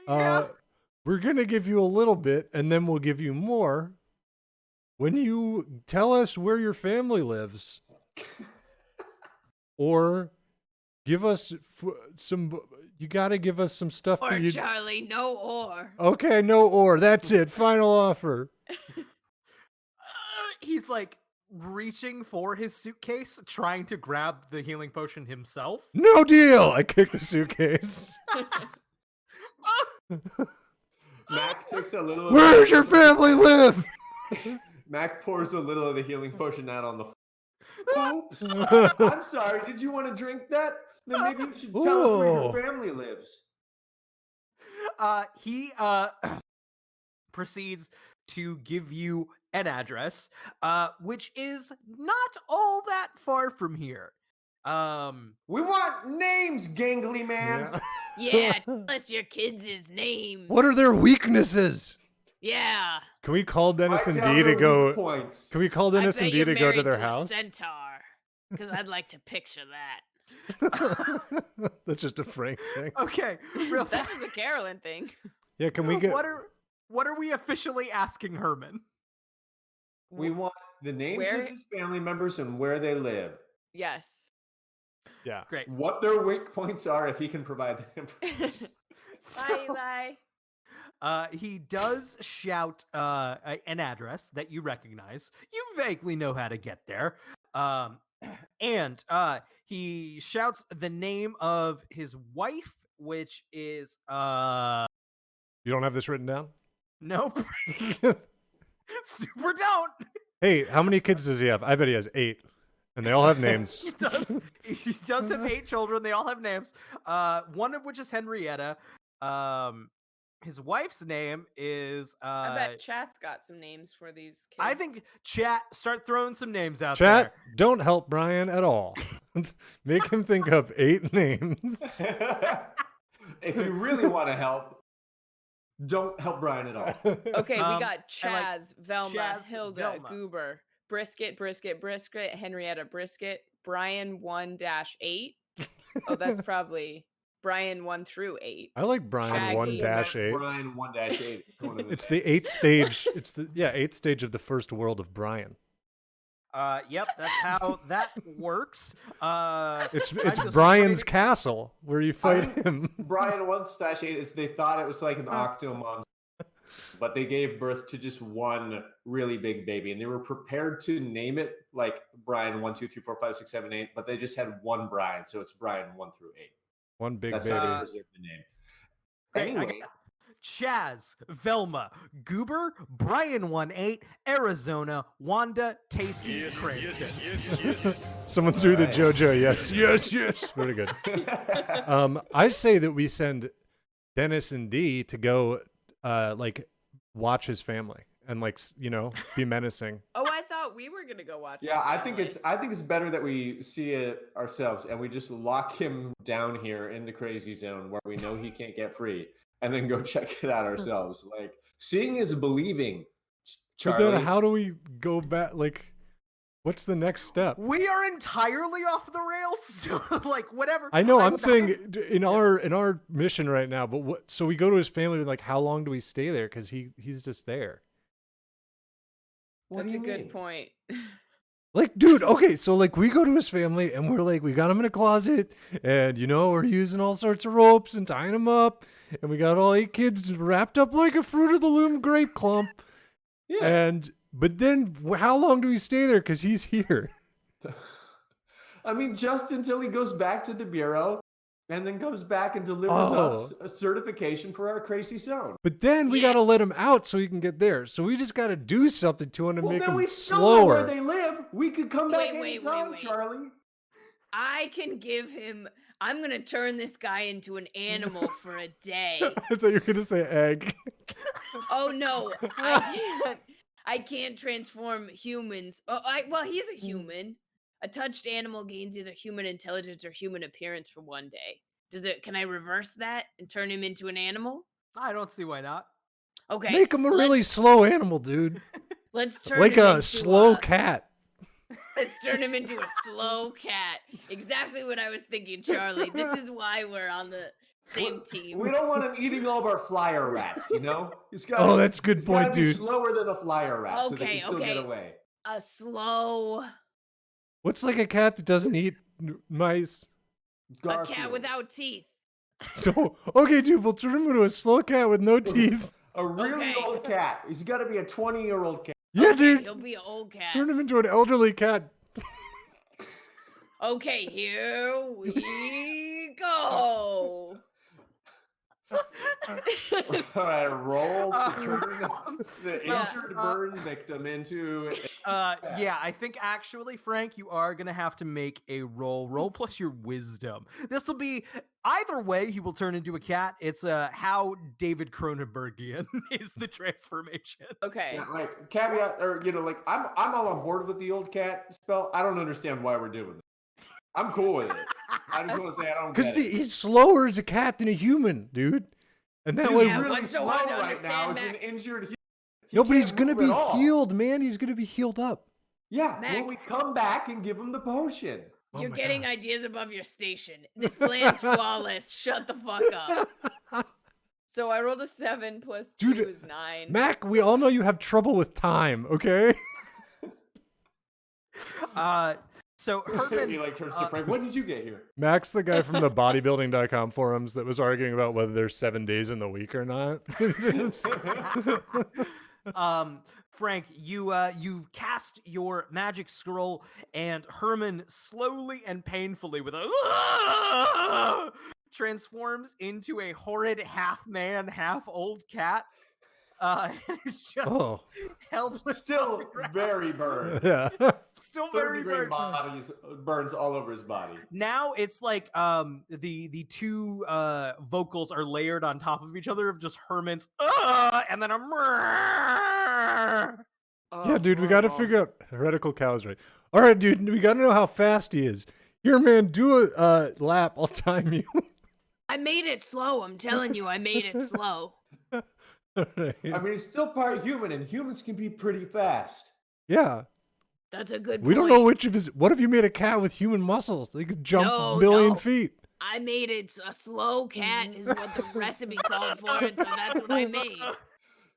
We're gonna give you a little bit, and then we'll give you more when you tell us where your family lives. Or give us some. You got to give us some stuff. Or Charlie, no or. Okay, no or. That's it. Final offer. He's like reaching for his suitcase, trying to grab the healing potion himself. No deal. I kick the suitcase. Mac takes a little. Where does your family live? Mac pours a little of the healing potion out on the floor. Oops. I'm sorry. Did you want to drink that? Then maybe you should tell us where your family lives. He proceeds to give you an address, which is not all that far from here. We want names, gangly man. Yeah, tell us your kids' names. What are their weaknesses? Yeah. Can we call Dennis and D to go? Can we call Dennis and D to go to their house? Centaur, because I'd like to picture that. That's just a Frank thing. Okay, real fast. That's just a Carolyn thing. Yeah, can we get? What are we officially asking Herman? We want the names of his family members and where they live. Yes. Yeah. Great. What their weak points are, if he can provide that information. Bye, Eli. He does shout an address that you recognize. You vaguely know how to get there. And he shouts the name of his wife, which is You don't have this written down? Nope. Super don't. Hey, how many kids does he have? I bet he has 8. And they all have names. He does. He does have 8 children. They all have names. One of which is Henrietta. His wife's name is. I bet chat's got some names for these kids. I think chat start throwing some names out Chat, there. don't help Brian at all. Make him think of 8 names. If you really want to help, don't help Brian at all. Okay, we got I like Chaz, Velma, Chaz, Hilda, Velma. Goober, Brisket, Henrietta Brisket, Brian 1-8. Oh, that's probably Brian 1 through 8. I like Brian Shaggy. 1-8. Brian 1-8. It's the 8th stage. It's the 8th stage of the first world of Brian. Yep, that's how that works. It's I'm just Brian's waiting- castle where you fight him. Brian 1-8 is they thought it was like an octomom, but they gave birth to just one really big baby, and they were prepared to name it like Brian 1, 2, 3, 4, 5, 6, 7, 8, but they just had one Brian, so it's Brian 1 through 8. One big That's baby. how they preserved the name. Great, I Anyway, got Chaz, Velma, Goober, Brian 1-8, Arizona, Wanda, Tasty, Cranston. Someone's doing the Alright. JoJo. Yes. Very good. I say that we send Dennis and Dee to go, watch his family and be menacing. Oh, I thought we were gonna go watch. yeah, this I family. think it's better that we see it ourselves and we just lock him down here in the crazy zone where we know he can't get free, and then go check it out ourselves. Like, seeing is believing. But Charlie. then how do we go back? What's the next step? We are entirely off the rails. So, whatever. I know. I'm saying in our mission right now. But what? So we go to his family. And how long do we stay there? Because he's just there. What That's do a you good mean? point. Dude, okay, so we go to his family and we're we got him in a closet and we're using all sorts of ropes and tying him up and we got all 8 kids wrapped up like a Fruit of the Loom grape clump. Yeah. But then how long do we stay there? Because he's here. I mean, just until he goes back to the bureau and then comes back and delivers us a certification for our crazy zone. But then we got to let him out so he can get there. So we just got to do something to him to Well, make then him we still know where slower. they live. We could come back Wait, anytime, wait. Charlie. I can give him. I'm gonna turn this guy into an animal for a day. I thought you were going to say egg. Oh no, I can't transform humans. Well, he's a human. A touched animal gains either human intelligence or human appearance for one day. Can I reverse that and turn him into an animal? I don't see why not. Okay. Make him a really slow animal, dude. Let's turn Like him a into slow cat. Let's turn him into a slow cat. Exactly what I was thinking, Charlie. This is why we're on the same team. We don't want him eating all of our flyer rats, He's got. Oh, that's a good point, be dude. slower than a flyer rat, so they Okay, can still get okay. away. A slow What's a cat that doesn't eat mice? a cat Garfield. without teeth. So, okay, dude, we'll turn him into a slow cat with no teeth. A really Okay. old cat. He's got to be a 20-year-old cat. Yeah, Okay, dude. He'll be an old cat. Turn him into an elderly cat. Okay, here we go. All right, roll to turn the Yeah. injured burn victim into. Yeah, I think actually, Frank, you are gonna have to make a roll plus your wisdom. This will be either way. He will turn into a cat. It's how David Cronenbergian is the transformation. Okay. Yeah, like caveat, or I'm all on board with the old cat spell. I don't understand why we're doing it. I'm cool with it. I just want to say I don't Because get it. he's slower as a cat than a human, dude. And that He's way, Yeah, really what's so slow hard to right now as understand, an injured human. He no, but he's can't gonna move be at all. healed, man. He's gonna be healed up. Yeah, Mac. when we come back and give him the potion. Oh You're my getting God. ideas above your station. This plan's flawless. Shut the fuck up. So I rolled a 7 plus 2 Dude, is 9. Mac, we all know you have trouble with time, okay? So He Herman, turns to Frank. When did you get here? Mac's the guy from the bodybuilding.com forums that was arguing about whether there's 7 days in the week or not. Frank, you cast your magic scroll, and Herman slowly and painfully, with a transforms into a horrid half man, half old cat. It's just Oh. helpless. on Still the ground. very burned. Yeah. Still 3rd very degree burned. bodies burns all over his body. Now it's like the two vocals are layered on top of each other of just Herman's and then a Yeah, dude, we got to figure out heretical cows, right? All right, dude, we got to know how fast he is. Here, man, do a lap. I'll time you. I made it slow. I'm telling you, I made it slow. All right. I mean, he's still part human, and humans can be pretty fast. Yeah. That's a good point. We don't know which of his. What if you made a cat with human muscles? They could jump No, a billion no. feet. I made it a slow cat is what the recipe called for, and so that's what I made.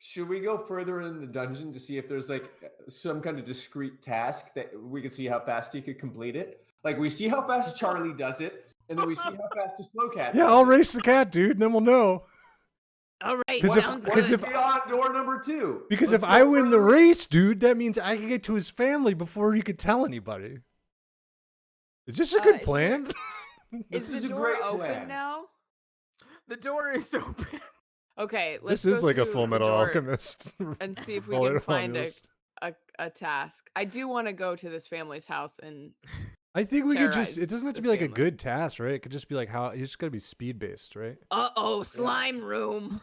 Should we go further in the dungeon to see if there's like some kind of discrete task that we could see how fast he could complete it? Like we see how fast Charlie does it, and then we see how fast the slow cat. Yeah, does I'll it. race the cat, dude, and then we'll know. All right, 'Cause if- sounds What because good. is beyond door number 2? Because Let's if I go win the further. race, dude, that means I can get to his family before he could tell anybody. Is this a good Is plan? This Is is the a door great open plan. now? The door is open. Okay, let's This is go like a through Full the Metal door Alchemist. and see if we Full can Metal find Alchemist. a task. I do want to go to this family's house and I think we could just. It terrorize doesn't have to this be like a family. good task, right? It could just be like how. You just got to be speed based, right? Slime room.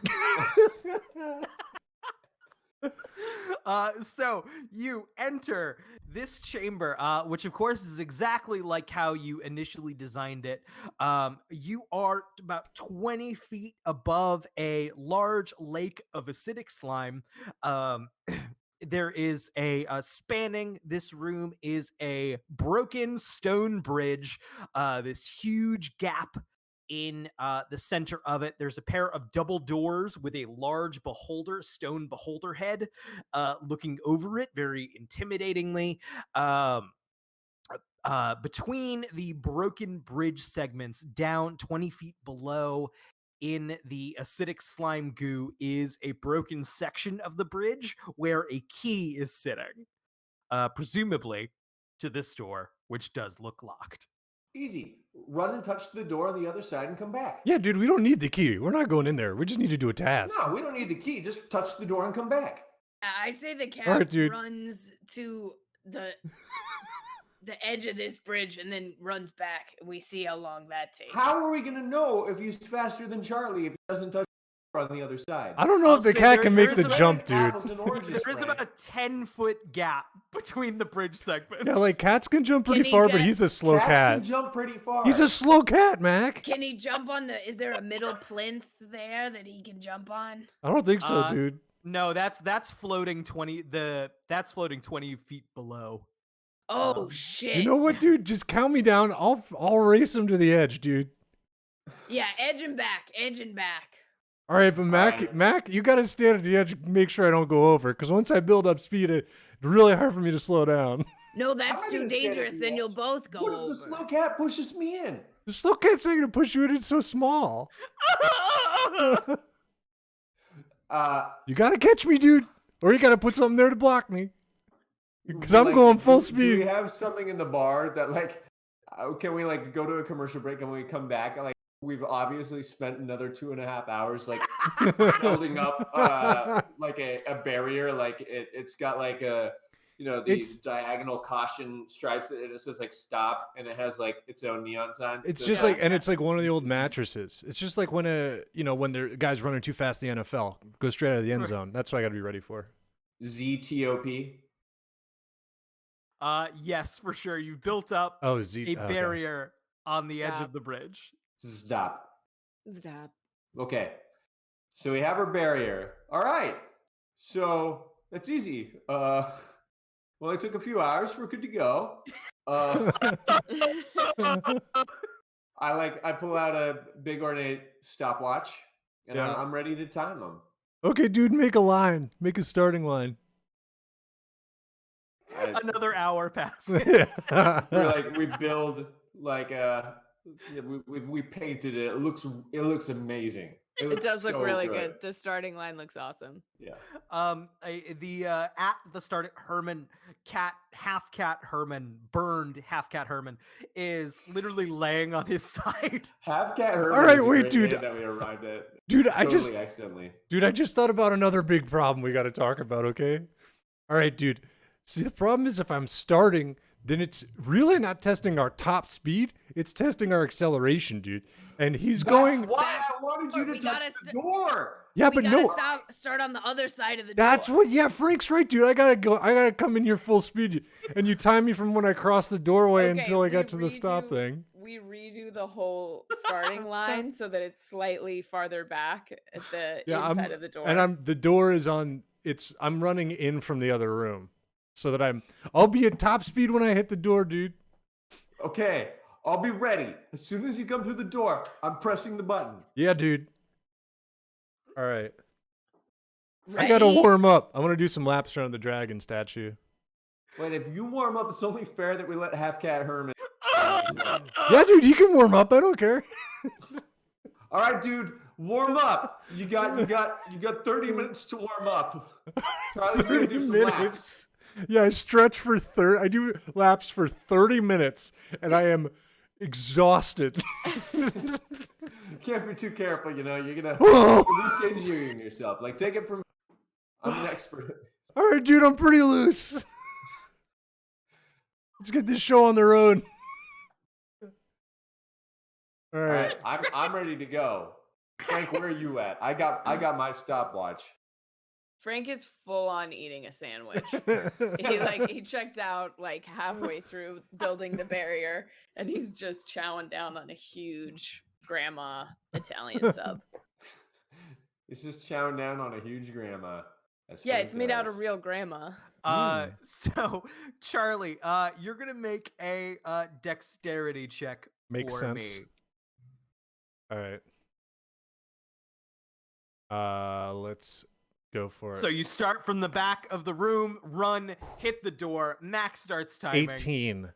So you enter this chamber, which of course is exactly like how you initially designed it. You are about 20 feet above a large lake of acidic slime. There is a spanning this room is a broken stone bridge, this huge gap in the center of it. There's a pair of double doors with a large stone beholder head looking over it very intimidatingly. Between the broken bridge segments, down 20 feet below in the acidic slime goo, is a broken section of the bridge where a key is sitting, presumably to this door, which does look locked. Easy. Run and touch the door on the other side and come back. Yeah, dude, we don't need the key. We're not going in there. We just need to do a task. No, we don't need the key. Just touch the door and come back. I say the cat Alright, dude. runs to the edge of this bridge and then runs back. We see how long that takes. How are we going to know if he's faster than Charlie if he doesn't touch the door on the other side? I don't know I'll if the say cat can there make is the a- jump, dude. Apples and oranges, There is Frank. about a 10-foot gap between the bridge segments. Yeah, like cats can jump Can pretty he far, but get- he's a slow Cats cat. can jump pretty far. He's a slow cat, Mac. Can he jump on the? Is there a middle plinth there that he can jump on? I don't think so, Uh, dude. No, that's floating 20. That's floating 20 feet below. Oh shit! You know what, dude? Just count me down. I'll race him to the edge, dude. Yeah, edge and back, edge and back. All right, but Mac, Alright. Mac, you got to stand at the edge, and make sure I don't go over. Because once I build up speed, it's really hard for me to slow down. No, How that's am I too gonna stand at dangerous. the Then edge? you'll both go What if over. the slow cat pushes me in? The slow cat's not gonna push you in. It's so small. You gotta catch me, dude, or you gotta put something there to block me. Because I'm Like, going full do we speed. have something in the bar that like, can we like go to a commercial break and when we come back, like we've obviously spent another 2.5 hours like building up like a barrier, like it's got like a the It's- diagonal caution stripes and it says like stop and it has like its own neon sign. It's So just like- like, and it's like one of the old mattresses. It's just like when when the guy's running too fast in the NFL, go straight out of the end zone. That's what I gotta be ready for. ZTOP. Yes, for sure. You've built up Oh, Z. a okay. barrier on the edge Stop. of the bridge. Stop. Stop. Okay. So we have our barrier. All right. So that's easy. Well, it took a few hours. We're good to go. I pull out a big ornate stopwatch, and Yeah. I'm ready to time them. Okay, dude, make a line. Make a starting line. Another hour passes. We build like we painted it. It looks amazing. It looks does look so really good. The starting line looks awesome. Yeah. At the start, Herman, half cat Herman, burned half cat Herman, is literally laying on his side. Half cat Herman. All right, is a wait, great dude. name that we arrived at. Dude, Totally accidentally. Dude, I just thought about another big problem we got to talk about, okay? All right, dude. See, the problem is if I'm starting, then it's really not testing our top speed. It's testing our acceleration, dude. And he's going. That's why I wanted you to touch the door. Yeah, we but gotta no. start on the other side of the That's door. what. Yeah, Frank's right, dude. I gotta come in here full speed, and you time me from when I cross the doorway Okay, until I we got to the stop thing. We redo the whole starting line so that it's slightly farther back at the inside of the door. And the door is on. I'm running in from the other room, so that I'll be at top speed when I hit the door, dude. Okay, I'll be ready. As soon as you come through the door, I'm pressing the button. Yeah, dude. All right. Ready? I gotta warm up. I want to do some laps around the dragon statue. Wait, if you warm up, it's only fair that we let Half Cat Herman. Yeah, dude, you can warm up. I don't care. All right, dude, warm up. You got 30 minutes to warm up. Charlie's gonna do some laps. Yeah, I stretch for I do laps for 30 minutes, and I am exhausted. You can't be too careful, you know. You're gonna Whoa. at least injuring yourself. Like, take it from. I'm an expert. All right, dude, I'm pretty loose. Let's get this show on the road. All All right. right, I'm ready to go. Frank, where are you at? I got my stopwatch. Frank is full on eating a sandwich. He checked out like halfway through building the barrier, and he's just chowing down on a huge grandma Italian sub. It's just chowing down on a huge grandma. Yeah, it's made out of real grandma. So Charlie, you're gonna make a dexterity check Makes for sense. me. All right. Let's go for it. So you start from the back of the room, run, hit the door. Max starts timing. 18.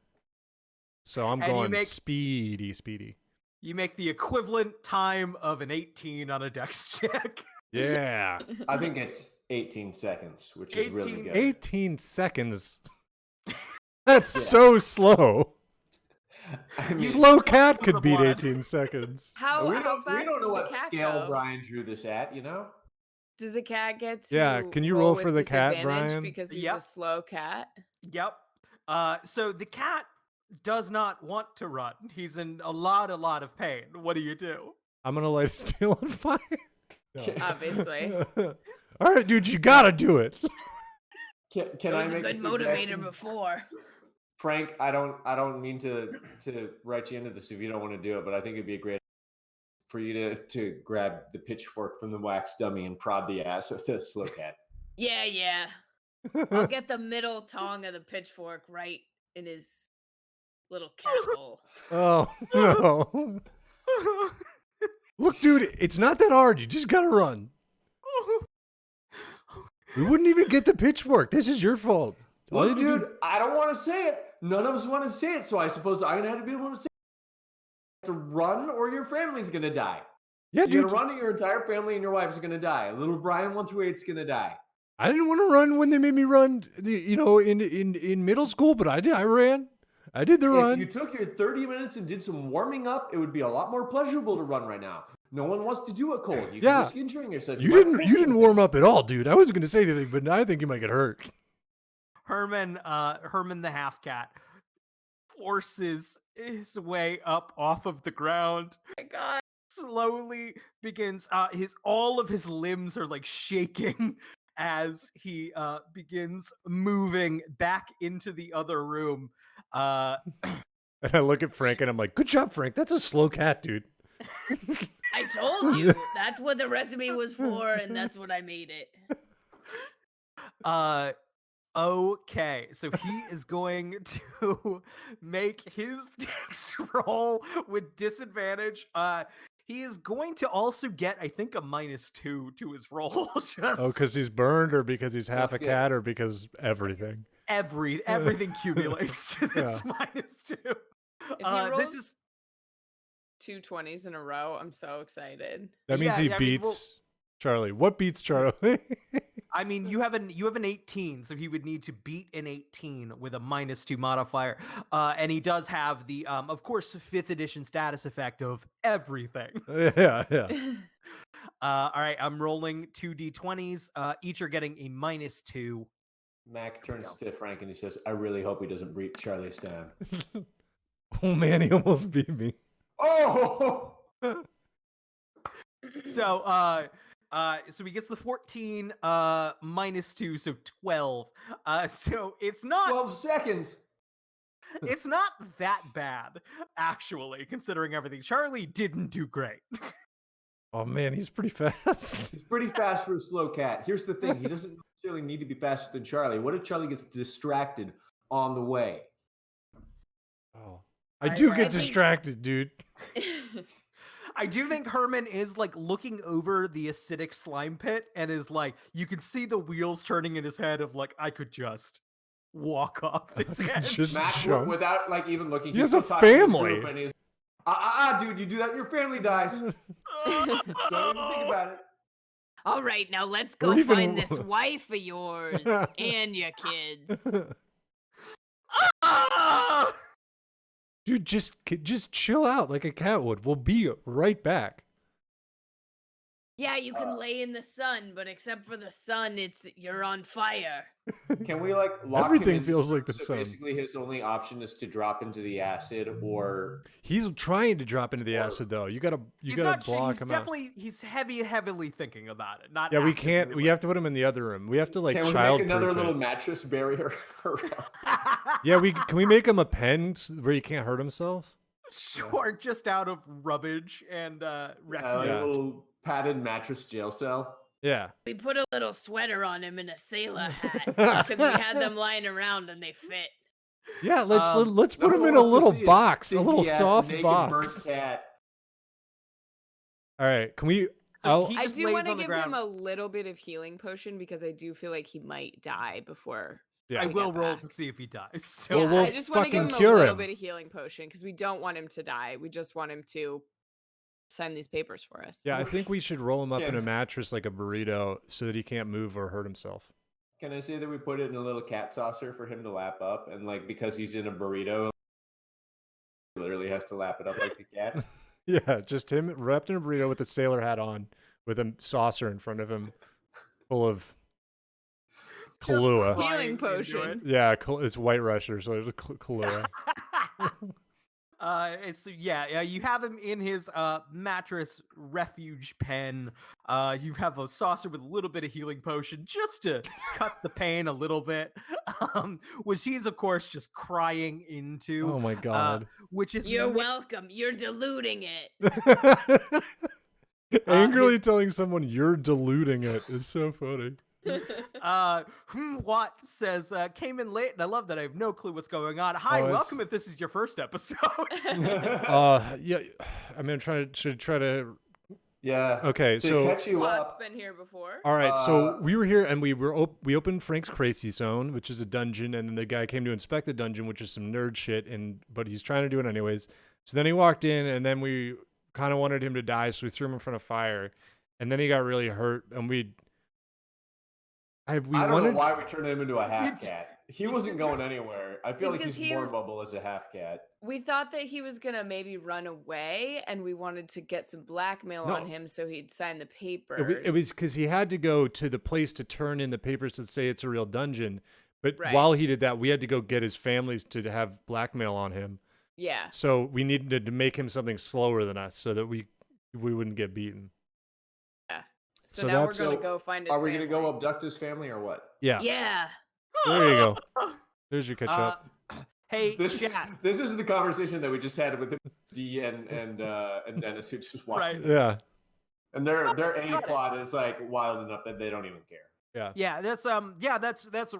So I'm And you going make- speedy. You make the equivalent time of an 18 on a dex check. Yeah. I think it's 18 seconds, which is really 18 good. 18 seconds. That's Yeah. so slow. I mean, Slow cat for the could beat blood. 18 seconds. How we fast don't does know the what cat scale go? Brian drew this at, you know? Does the cat get to Yeah, can you roll with for the cat, disadvantage Brian? because he's Yep. a slow cat? Yep. So the cat does not want to run. He's in a lot of pain. What do you do? I'm going to light his tail on fire. No. Obviously. All right, dude, you got to do it. Can It I was a make good suggestion? motivator before. Frank, I don't mean to write you into this if you don't want to do it, but I think it'd be a great for you to grab the pitchfork from the wax dummy and prod the ass of this slow cat. Yeah. I'll get the middle tongue of the pitchfork right in his little cat hole. Oh, no. Look, dude, it's not that hard. You just got to run. We wouldn't even get the pitchfork. This is your fault. All Look, you do- dude, I don't want to say it. None of us want to say it, so I suppose I'm gonna have to be the one to say it. You have to run, or your family's gonna die. Yeah, You're dude. gonna run, or your entire family and your wife is gonna die. Little Brian 1 through 8 is gonna die. I didn't want to run when they made me run, in middle school, but I ran. I did the If run. you took your 30 minutes and did some warming up, it would be a lot more pleasurable to run right now. No one wants to do it cold. You Yeah. can risk injuring yourself. You might didn't warm up at all, dude. I wasn't going to say anything, but I think you might get hurt. Herman the half cat forces his way up off of the ground. Oh my God. Slowly begins all of his limbs are like shaking as he begins moving back into the other room. And I look at Frank and I'm like, good job, Frank. That's a slow cat, dude. I told you that's what the recipe was for, and that's what I made it. Okay, so he is going to make his dex roll with disadvantage. He is going to also get, I think, a -2 to his roll. Just Oh, because he's burned, or because he's half a That's good. cat, or because everything. everything accumulates to this -2. If he rolls This is 2 20s in a row. I'm so excited. That means he I mean, beats Charlie. What beats Charlie? I mean, you have an 18, so he would need to beat an 18 with a -2 modifier, and he does have the, of course, 5th edition status effect of everything. Yeah. All right, I'm rolling 2 d20s. Each are getting a -2. Mac turns to Frank and he says, "I really hope he doesn't beat Charlie's down." Oh man, he almost beat me. Oh! So, so he gets the 14 -2, so 12. So it's not 12 seconds. it's not that bad, actually, considering everything. Charlie didn't do great. Oh man, he's pretty fast. He's pretty fast for a slow cat. Here's the thing. He doesn't necessarily need to be faster than Charlie. What if Charlie gets distracted on the way? Oh, I do I get think- distracted, dude. I do think Herman is like looking over the acidic slime pit and is like, you can see the wheels turning in his head of like, I could just walk off this could edge. just- Mac, jump. without like even looking, He he's has a still talking to the family. group and he's, dude, you do that, your family dies. Don't even think about it. All right, now let's Or go even- find this wife of yours and your kids. Ah! Dude, just chill out like a cat would. We'll be right back. Yeah, you can lay in the sun, but except for the sun, you're on fire. Can we like lock Everything him in feels like the so sun. basically his only option is to drop into the acid or He's trying to drop into the Or- acid though. You gotta He's block he's him out. definitely he's heavily thinking about it. Not Yeah, we actively, can't. We like- have to put him in the other room. We have to like can we child make another proof little it. mattress barrier around? Yeah, can we make him a pen where he can't hurt himself? Sure, just out of rubbish and refuge. Like Yeah. a little padded mattress jail cell. Yeah. We put a little sweater on him and a sailor hat because we had them lying around and they fit. Yeah, let's Um, let's put No him one in a wants to little see his box, a little stinky-ass, soft naked, burnt box. cat. All right, can we? So I'll- he I just do lays want to on the give ground. him a little bit of healing potion because I do feel like he might die before. Yeah. I we will get roll back. to see if he dies. Yeah, So Well, we'll I just want to give fucking him a cure little him. bit of healing potion because we don't want him to die. We just want him to sign these papers for us. Yeah, I think we should roll him up in Yeah. a mattress like a burrito so that he can't move or hurt himself. Can I say that we put it in a little cat saucer for him to lap up, and like because he's in a burrito, he literally has to lap it up like the cat. Yeah, just him wrapped in a burrito with a sailor hat on, with a saucer in front of him, full of Just Kahlua. crying Healing into potion. it. Yeah, it's White Rusher, so it's Kahlua. So yeah, you have him in his mattress refuge pen. You have a saucer with a little bit of healing potion just to cut the pain a little bit, which he's of course just crying into. Oh my god. Which is You're mixed- welcome. You're diluting it. Angrily telling someone you're diluting it is so funny. Watt says, came in late and I love that I have no clue what's going on. Hi, Oh, it's- welcome if this is your first episode. Yeah, I mean, should try to. Yeah. Okay, To so catch you Watt's up. been here before. all right, so Uh, we were here and we opened Frank's Crasy Sone, which is a dungeon, and then the guy came to inspect the dungeon, which is some nerd shit, but he's trying to do it anyways. So then he walked in, and then we kind of wanted him to die, so we threw him in front of fire, and then he got really hurt, and we I don't wanted. know why we turned him into a half It's- cat. He wasn't going anywhere. I feel It's like 'cause he's he more was- bubble as a half cat. We thought that he was gonna maybe run away, and we wanted to get some blackmail No. on him so he'd sign the papers. It was because he had to go to the place to turn in the papers to say it's a real dungeon. But Right. while he did that, we had to go get his families to have blackmail on him. yeah. So we needed to make him something slower than us so that we wouldn't get beaten. So, So now we're that's- gonna So, go find his Are we going to go family. abduct his family or what? Yeah. Yeah. There you go. There's your catch up. Hey, This, chat. this is the conversation that we just had with D and Dennis, who just walked Right. in. Yeah. And their A plot is like wild enough that they don't even care. Yeah, that's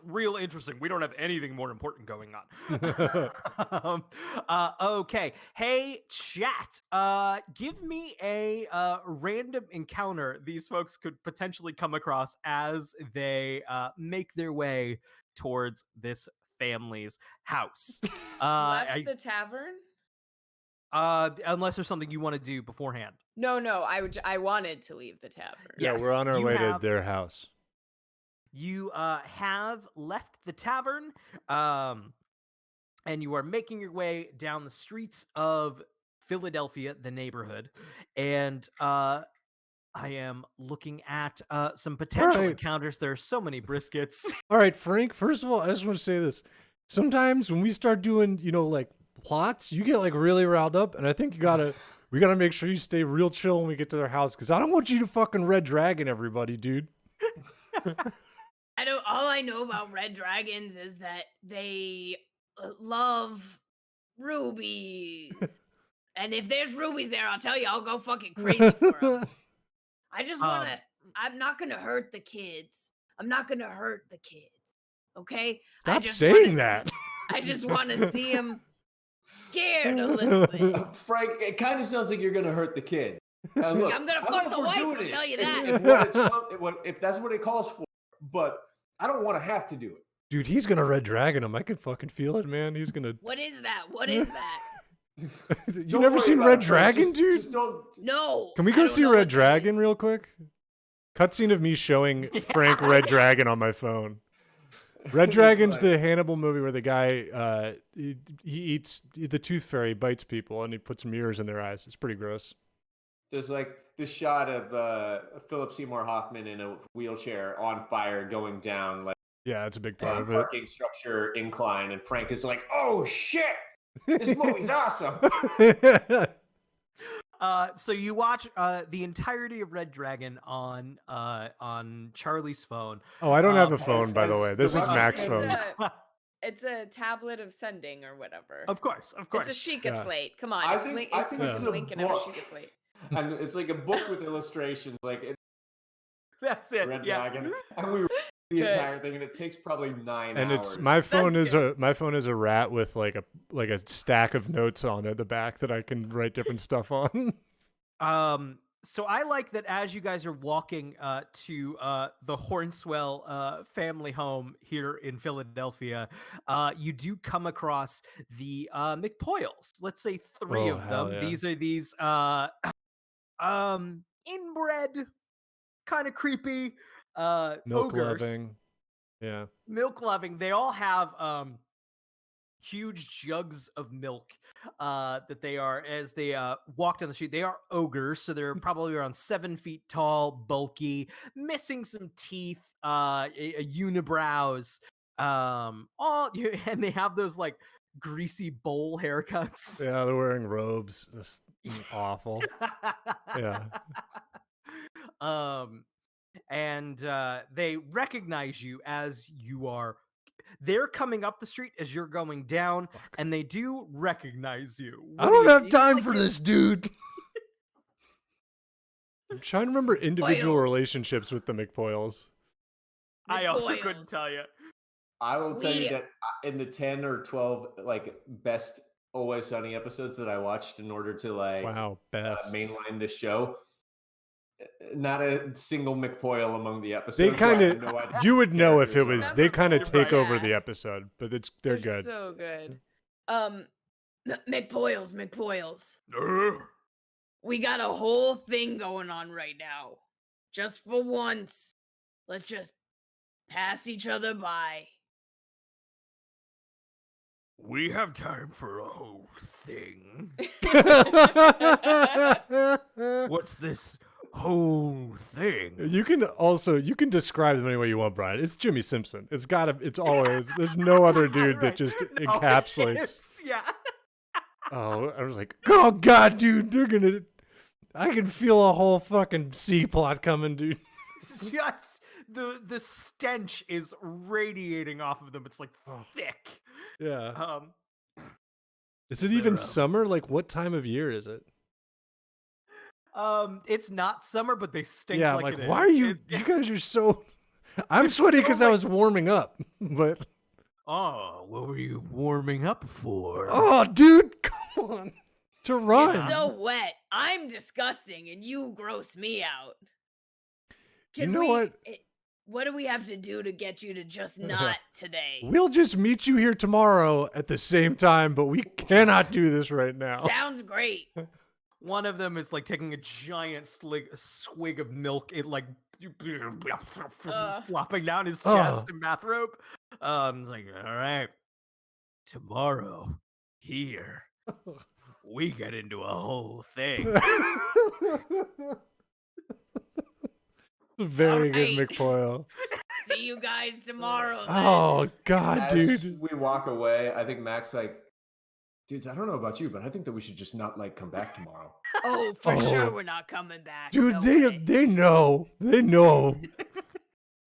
real interesting. We don't have anything more important going on. Okay. Hey, chat. Give me a random encounter these folks could potentially come across as they make their way towards this family's house. Left the tavern. Unless there's something you want to do beforehand. No, I wanted to leave the tavern. Yeah, Yes, we're on our you way to have- their house. You have left the tavern, and you are making your way down the streets of Philadelphia, the neighborhood, and I am looking at some potential right. encounters. There are so many briskets. All right, Frank, first of all, I just want to say this. Sometimes when we start doing, like plots, you get like really riled up, and I think we gotta make sure you stay real chill when we get to their house, because I don't want you to fucking Red Dragon everybody, dude. All I know about red dragons is that they love rubies. And if there's rubies there, I'll tell you, I'll go fucking crazy for them. I just want to. I'm not gonna hurt the kids. I'm not gonna hurt the kids. Okay? Stop saying that. I just want to see them scared a little bit. Frank, it kind of sounds like you're gonna hurt the kid. Look, I'm gonna fuck the wife, I'll tell you that. If that's what it calls for, but I don't want to have to do it. Dude, he's gonna Red Dragon him. I can fucking feel it, man. He's gonna. What is that? What is that? You never seen Red Dragon, dude? Just don't... No. Can we go see Red Dragon real quick? Cutscene of me showing Frank Red Dragon on my phone. Red Dragon's the Hannibal movie where the guy he eats the tooth fairy, bites people, and he puts mirrors in their eyes. It's pretty gross. There's like this shot of Philip Seymour Hoffman in a wheelchair on fire going down like it's a big part of it. Parking structure incline, and Frank is like, "Oh shit, this movie's awesome." So you watch the entirety of Red Dragon on Charlie's phone. Oh, I don't have a phone, by the way. This is Mac's phone. It's a tablet of sending or whatever. Of course. It's a Sheikah slate. Come on. I think it's a Link and have a book. Sheikah slate. And it's like a book with illustrations, That's it. Red yeah. Dragon. And we read the entire thing, and it takes probably 9 And hours. it's my phone is a rat with like a stack of notes on at the back that I can write different stuff on. So I like that as you guys are walking to the Hornswell family home here in Philadelphia, you do come across the McPoyles. Let's say 3 of them. Yeah. These are these inbred, kind of creepy Milk ogres. loving. Yeah. Milk loving. They all have huge jugs of milk that they are, as they walk down the street. They are ogres, so they're probably around 7 feet tall, bulky, missing some teeth, a unibrows, and they have those like greasy bowl haircuts. Yeah, they're wearing robes. It's awful. Yeah. And they recognize you as you are. They're coming up the street as you're going down, and they do recognize you. I don't have time for this, dude. I'm trying to remember individual relationships with the McPoyles. I also couldn't tell you. I will tell you that in the 10 or 12 like best Always Sunny episodes that I watched in order to mainline this show, not a single McPoyle among the episodes. They kind of, you would know if it was. They kind of take over the episode, but they're good. So good. McPoyles. We got a whole thing going on right now. Just for once, let's just pass each other by. We have time for a whole thing. What's this whole thing? You can describe them any way you want, Brian. It's Jimmy Simpson. It's always, there's no other dude that just encapsulates. Yeah. Oh, I was like, oh god, dude, I can feel a whole fucking C plot coming, dude. Just the stench is radiating off of them. It's like thick. Yeah. Is it even summer? Like, what time of year is it? It's not summer, but they stink. Yeah, like why are you? You guys are so. I'm sweaty because I was warming up, but. Oh, what were you warming up for? Oh, dude, come on. To run. You're so wet. I'm disgusting, and you gross me out. You know what? what do we have to do to get you to just not today? We'll just meet you here tomorrow at the same time, but we cannot do this right now. Sounds great. One of them is like taking a giant swig of milk, it like flopping down his chest in bathrobe. It's like, all right, tomorrow here we get into a whole thing. Very Alright. good, McPoyle. See you guys tomorrow. Then. Oh God, As dude. we walk away, I think Mac's like, dudes, I don't know about you, but I think that we should just not like come back tomorrow. Oh, for Oh. sure we're not coming back. Dude, no they way. they know. They know.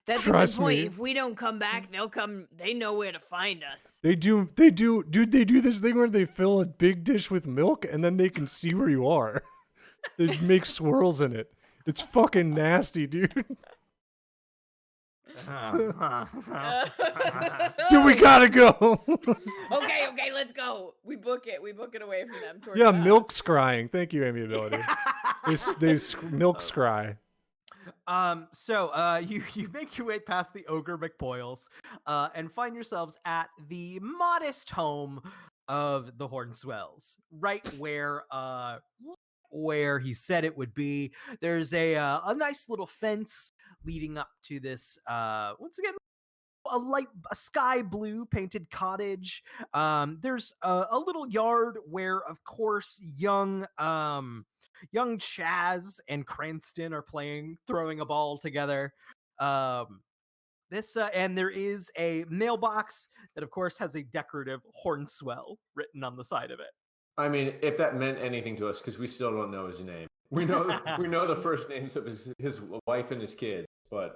That's trust a good point. me. If we don't come back, they'll come. They know where to find us. They do, dude, they do this thing where they fill a big dish with milk and then they can see where you are. They make swirls in it. It's fucking nasty, dude. Dude, we gotta go. Okay, let's go. We book it. We book it away from them. towards Yeah, the milk house. scrying. Thank you, amiability. Milk scry. So you make your way past the ogre McPoyles and find yourselves at the modest home of the Hornswells, right where he said it would be. There's a nice little fence leading up to this once again a sky blue painted cottage. There's a little yard where of course young Chaz and Cranston are throwing a ball together. And there is a mailbox that of course has a decorative Hornswell written on the side of it. I mean, if that meant anything to us, because we still don't know his name. We know the first names of his wife and his kids, but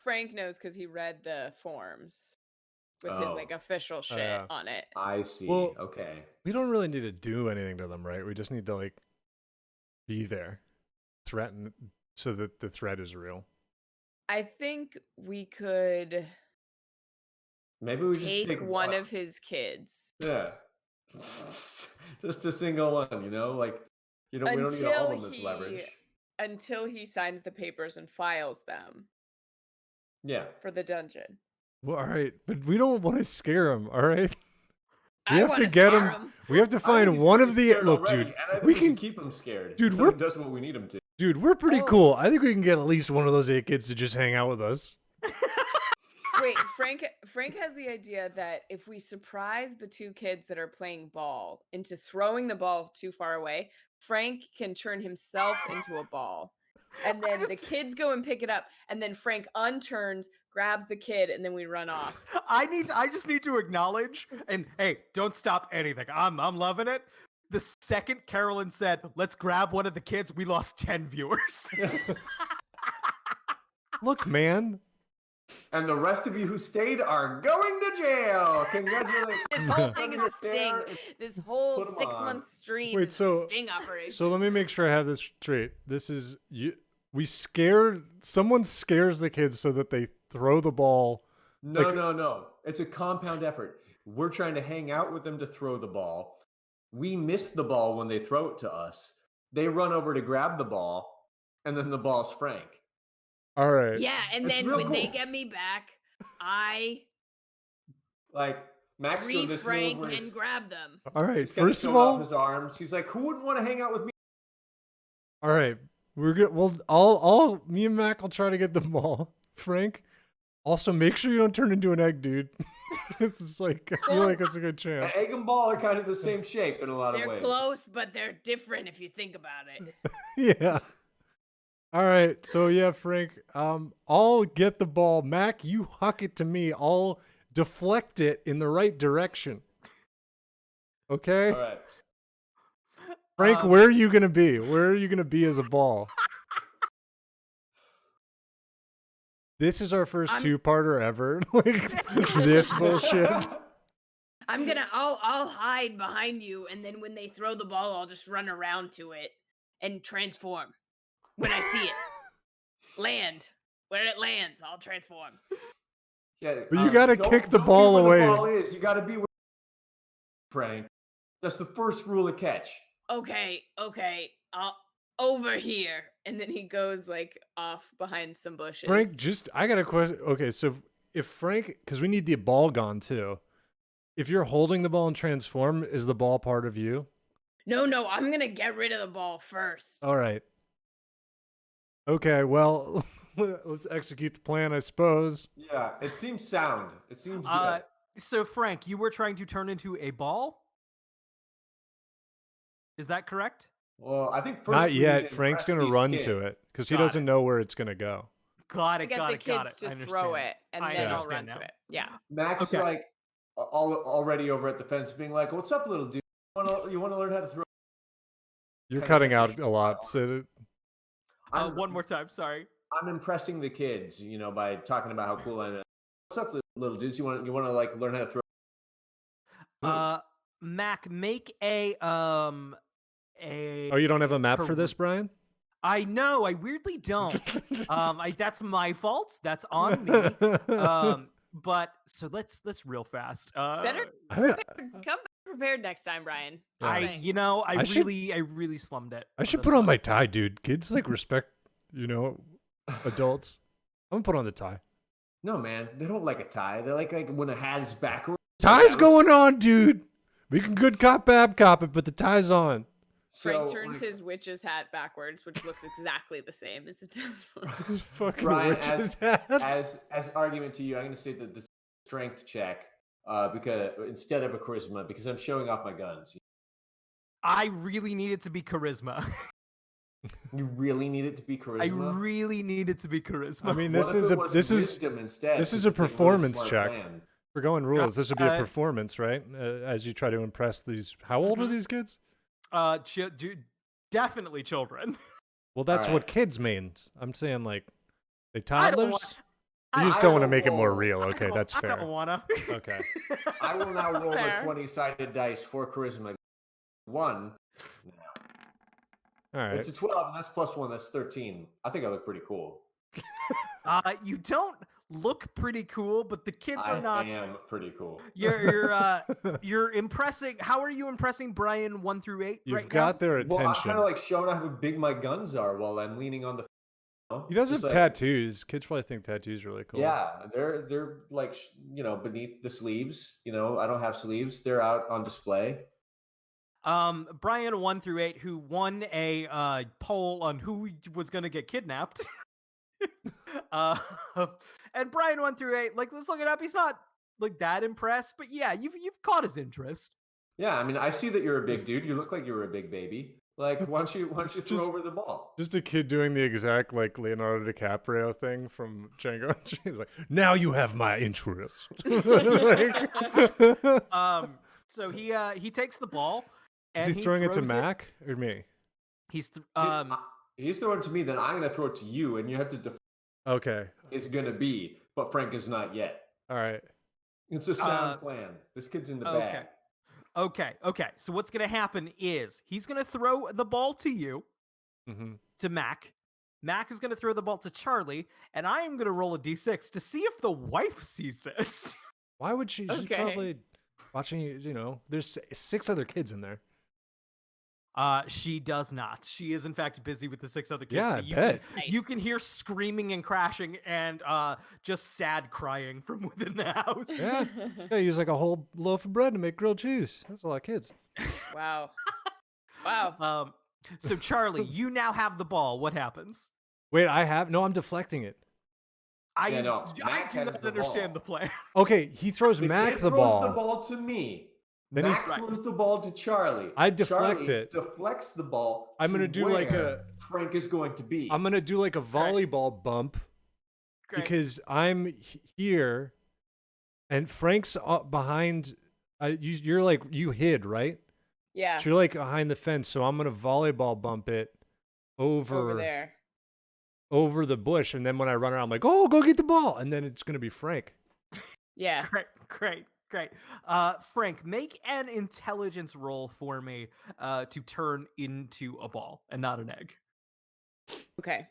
Frank knows because he read the forms with his Oh. like official shit yeah. on it. I see. Well- Okay. We don't really need to do anything to them, right? We just need to like be there, threaten, so that the threat is real. I think we could Maybe we just take take one of his kids Yeah. Just a single one, you know? Like, we don't need all of this leverage. until he signs the papers and files them Yeah. for the dungeon. Well, all right, but we don't want to scare them. All right, we I have to wanna get scare them. We have to I think find he's one pretty of the scared look, already, dude. and I think We should can, keep him scared. Dude, until we're- he does what we need him to. dude. We're pretty Oh. cool. I think we can get at least one of those 8 kids to just hang out with us. Wait, Frank has the idea that if we surprise the 2 kids that are playing ball into throwing the ball too far away, Frank can turn himself into a ball. And then the kids go and pick it up, and then Frank unturns, grabs the kid, and then we run off. I just need to acknowledge, and hey, don't stop anything. I'm loving it. The second Carolyn said, "Let's grab one of the kids," we lost 10 viewers. Look, man. And the rest of you who stayed are going to jail. Congratulations. This whole thing is a sting. There. This whole Put 'em 6-month stream Wait, is so- a sting operation. So let me make sure I have this straight. This is you. Someone scares the kids so that they throw the ball. No, Like- no. It's a compound effort. We're trying to hang out with them to throw the ball. We miss the ball when they throw it to us. They run over to grab the ball, and then the ball's Frank. All right. Yeah, and It's then real when they cool. get me back, I Like, Max free doing this move Frank where he's, and grab them. All right. he's kinda First of showing off all, his arms. He's like, who wouldn't want to hang out with me? all right. We're good. Well, I'll me and Mac will try to get the ball. Frank, also make sure you don't turn into an egg, dude. It's just like I feel like it's a good An chance. egg and ball are kind of the same shape in a lot of They're ways. close, but they're different if you think about it. Yeah. All right. So yeah, Frank. I'll get the ball. Mac, you huck it to me. I'll deflect it in the right direction. Okay. All right. Frank, where are you gonna be? Where are you gonna be as a ball? This is our 1st I'm- two-parter ever. Like this bullshit. I'll hide behind you, and then when they throw the ball, I'll just run around to it and transform when I see it. Land. When it lands, I'll transform. Yeah, But you gotta don't- kick the don't be ball where away. The ball is. You gotta be where Frank. That's the first rule of catch. Okay, I'll over here, and then he goes like off behind some bushes. Frank, I got a question. Okay, so if Frank, because we need the ball gone too. If you're holding the ball and transform, is the ball part of you? No, I'm gonna get rid of the ball first. All right. Okay, well, let's execute the plan, I suppose. Yeah, it seems sound. It seems good. So Frank, you were trying to turn into a ball? Is that correct? Well, I think first Not we need yet. to Frank's impress gonna these run kids. to it because he Got doesn't it. know where it's gonna go. Got I it. get Got the it. Got kids it. I to throw understand. it, and I then I'll run understand to now. it. Yeah. Max Okay. like already over at the fence, being like, "What's up, little dude? You want to learn how to throw?" You're Kinda cutting get out the a lot. So One more time. Sorry. I'm impressing the kids, by talking about how cool I am. What's up, little dudes? You want to like learn how to throw? Mac, make a oh, you don't have a map for this, Brian? I know. I weirdly don't. That's my fault. That's on me. But so let's real fast. Better come prepared next time, Brian. Just saying. I really slummed it. I should put on my tie, dude. Kids like respect, adults. I'm gonna put on the tie. No, man, they don't like a tie. They like when a hat is backwards. Tie's going on, dude. We can good cop, bad cop it, but the tie's on. Frank turns his witch's hat backwards, which looks exactly the same as it does for This fucking Brian, witch's hat. as argument to you, I'm going to say that the strength check, because instead of a charisma, because I'm showing off my guns. I really need it to be charisma. You really need it to be charisma. I really need it to be charisma. I mean, What if it was wisdom instead, this is 'cause a it's really performance smart check. plan. We're going rules. This would be a performance, right? As you try to impress these. How old are these kids? Definitely children. Well, that's All right. what kids means. I'm saying like they toddlers. I You just I don't want to don't make it more know. real. Okay, that's I fair. don't wanna. Okay. I will now roll Fair. a 20-sided dice for charisma. 1. All right. It's a 12, and that's +1. That's 13. I think I look pretty cool. You don't look pretty cool, but the kids are not. I am pretty cool. You're impressing. How are you impressing Brian 1 through 8? You've right got now? their Well, I'm attention. kind of like showing how big my guns are while I'm leaning on the. He does have Just like- tattoos. Kids probably think tattoos are really cool. Yeah, they're like beneath the sleeves. I don't have sleeves. They're out on display. Brian 1 through 8, who won a poll on who was gonna get kidnapped. And Brian 1 through 8, like, let's look it up. He's not like that impressed, but yeah, you've caught his interest. Yeah, I mean, I see that you're a big dude. You look like you're a big baby. Like, why don't you throw Just- over the ball? Just a kid doing the exact like Leonardo DiCaprio thing from Django. He's like, now you have my interest. Like- So he takes the ball. Is And he throwing it to throws Mac or me? He's He's throwing it to me, then I'm gonna throw it to you, and you have to Okay. is gonna be, but Frank is not yet. All right. It's a sound plan. This kid's in the bag. Okay. So what's gonna happen is he's gonna throw the ball to you, Mm-hmm. to Mac. Mac is gonna throw the ball to Charlie, and I am gonna roll a d6 to see if the wife sees this. Why would she? She's Okay. probably watching you. There's 6 other kids in there. She does not. She is in fact busy with the 6 other kids. Yeah, that I you bet. you can hear screaming and crashing and just sad crying from within the house. Yeah. Yeah, use like a whole loaf of bread to make grilled cheese. That's a lot of kids. Wow. So Charlie, you now have the ball. What happens? Wait, I'm deflecting it. I Yeah, no, I Mac do has not the understand ball. the plan. Okay, he throws The Mac kid the throws ball. the ball to me. Then Mac he's- throws the ball to Charlie. I deflect Charlie it. Deflects the ball. I'm to gonna do like where Frank is going to be. I'm gonna do like a volleyball bump Great. because I'm here, and Frank's behind. You're like you hid right. Yeah. So you're like behind the fence, so I'm gonna volleyball bump it Over there. over the bush, and then when I run around, I'm like, oh, go get the ball, and then it's gonna be Frank. Yeah. Great. Frank, make an intelligence roll for me to turn into a ball and not an egg. Okay.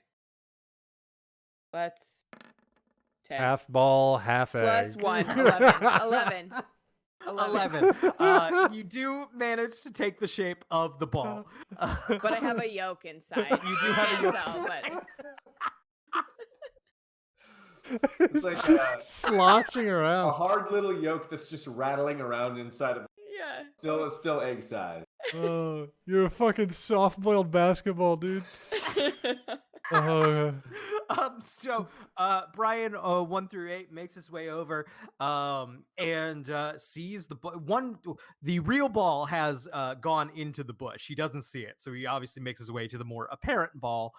Let's 10 Half ball, half egg. plus 1. 11. 11. 11. You do manage to take the shape of the ball. But I have a yolk inside. You do have a Can't yolk tell, inside. It's like Just sloshing a around. hard little yolk that's just rattling around inside of Yeah. still egg size. Oh, you're a fucking soft-boiled basketball, dude. Oh, So Brian 1 through 8 makes his way over and sees the real ball has gone into the bush. He doesn't see it, so he obviously makes his way to the more apparent ball,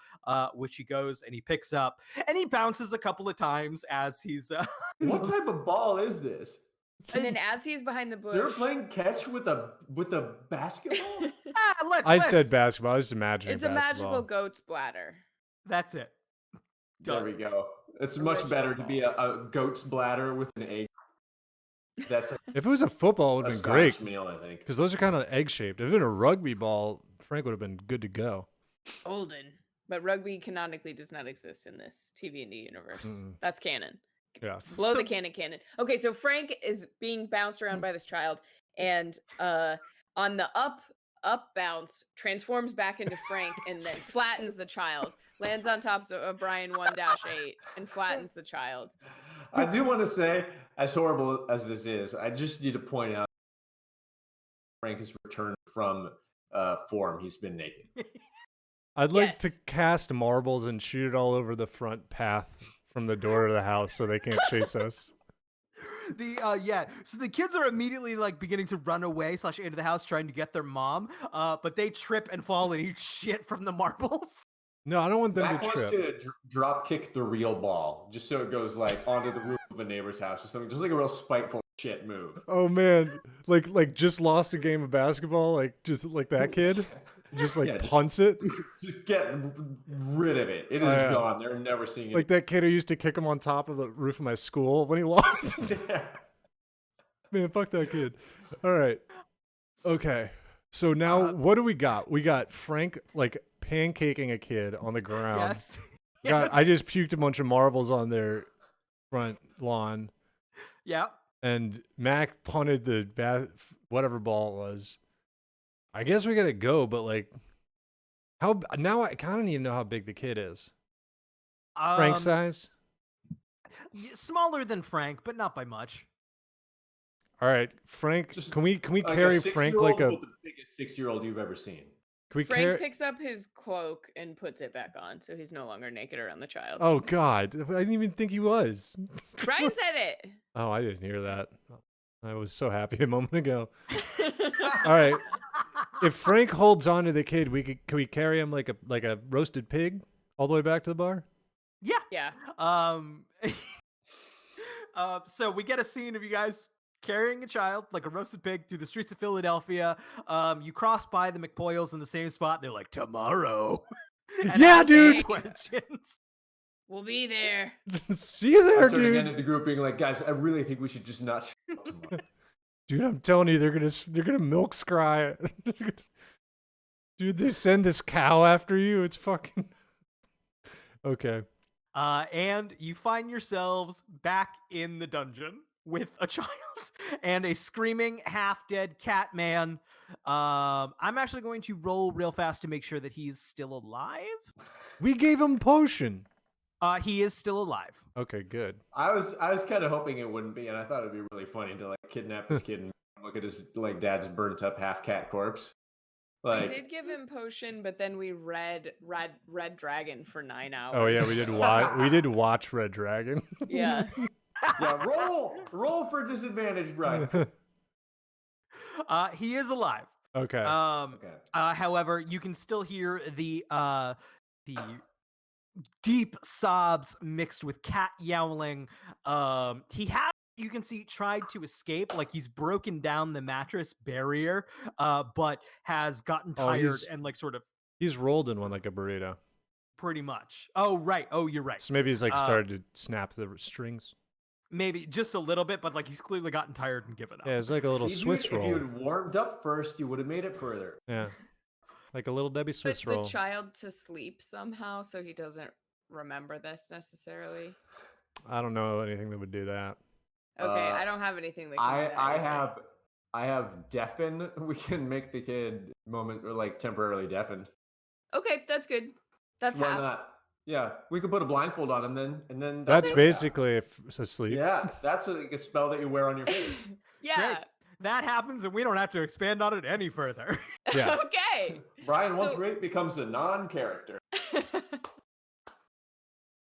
which he goes and he picks up and he bounces a couple of times as he's What type of ball is this? And then as he's behind the bush, They're playing catch with a basketball? I said basketball. I was imagining it's a basketball. magical goat's bladder. That's it. There we go. It's much better to be a goat's bladder with an egg. That's If it was a football, it would a have been great. Scottish meal, I think. Because those are kind of egg-shaped. If it had been a rugby ball, Frank would have been good to go. Olden. But rugby canonically does not exist in this TV&D universe. That's canon. Yeah. Blow the cannon. Okay, so Frank is being bounced around by this child, and on the up bounce, transforms back into Frank and then flattens the child. Lands on top of Brian 1-8 and flattens the child. I do want to say, as horrible as this is, I just need to point out Frank has returned from form. He's been naked. I'd like to cast marbles and shoot it all over the front path from the door of the house so they can't chase us. So the kids are immediately like beginning to run away / into the house trying to get their mom, but they trip and fall and eat shit from the marbles. No, I don't want them Mac to trip. wants to drop kick the real ball just so it goes like onto the roof of a neighbor's house or something, just like a real spiteful shit move. Oh man, like just lost a game of basketball, like just like that kid, just like punts it. Just get rid of it. It is gone. They're never seeing it. Like that kid who used to kick him on top of the roof of my school when he lost. Man, fuck that kid. All right, okay. So now what do we got? We got Frank like pancaking a kid on the ground. Yes. I just puked a bunch of marbles on their front lawn. Yeah. And Mac punted the whatever ball it was. I guess we gotta go, but like, now I kind of need to know how big the kid is. Frank size? Smaller than Frank, but not by much. All right, Frank. Just can we like carry Frank like a? The biggest 6-year-old you've ever seen. Can we Frank picks up his cloak and puts it back on, so he's no longer naked around the child. Oh God, I didn't even think he was. Brian said it. Oh, I didn't hear that. I was so happy a moment ago. All right, if Frank holds on to the kid, can we carry him like a roasted pig all the way back to the bar? Yeah. Yeah. So we get a scene of you guys carrying a child like a roasted pig through the streets of Philadelphia. You cross by the McPoyles in the same spot. They're like, tomorrow. Yeah, dude. Questions. We'll be there. See you there, Turning dude. into the group being like, guys, I really think we should just not show up tomorrow. Dude, I'm telling you, they're gonna milk scry. Dude, they send this cow after you. It's fucking okay. And you find yourselves back in the dungeon with a child and a screaming half-dead cat man. I'm actually going to roll real fast to make sure that he's still alive. We gave him potion. He is still alive. Okay, good. I was kind of hoping it wouldn't be, and I thought it'd be really funny to like kidnap this kid and look at his like dad's burnt up half cat corpse. I Like, did give him potion, but then we read Red Dragon for 9 hours. Oh yeah, we did watch Red Dragon. Yeah. yeah, roll for disadvantage, Brian. He is alive. Okay. Okay. However, you can still hear the deep sobs mixed with cat yowling. He has, you can see, tried to escape, like he's broken down the mattress barrier, but has gotten tired and like sort of. He's rolled in one like a burrito. Pretty much. Oh right. Oh, you're right. So maybe he's like started to snap the strings. Maybe just a little bit, but like he's clearly gotten tired and given up. Yeah, it's like a little See, Swiss dude, roll. If you had warmed up first, you would have made it further. Yeah, like a little Debbie Swiss Put roll. the child to sleep somehow so he doesn't remember this necessarily. I don't know anything that would do that. Okay, I don't have anything that can do that I either. have I have deafen. We can make the kid temporarily deafened. Okay, that's good. That's Why half. not? Yeah, we could put a blindfold on him and then That's yeah. basically asleep. Yeah, that's a spell that you wear on your face. Yeah. Great. That happens, and we don't have to expand on it any further. Yeah. Okay. Brian once So- Wait becomes a non-character.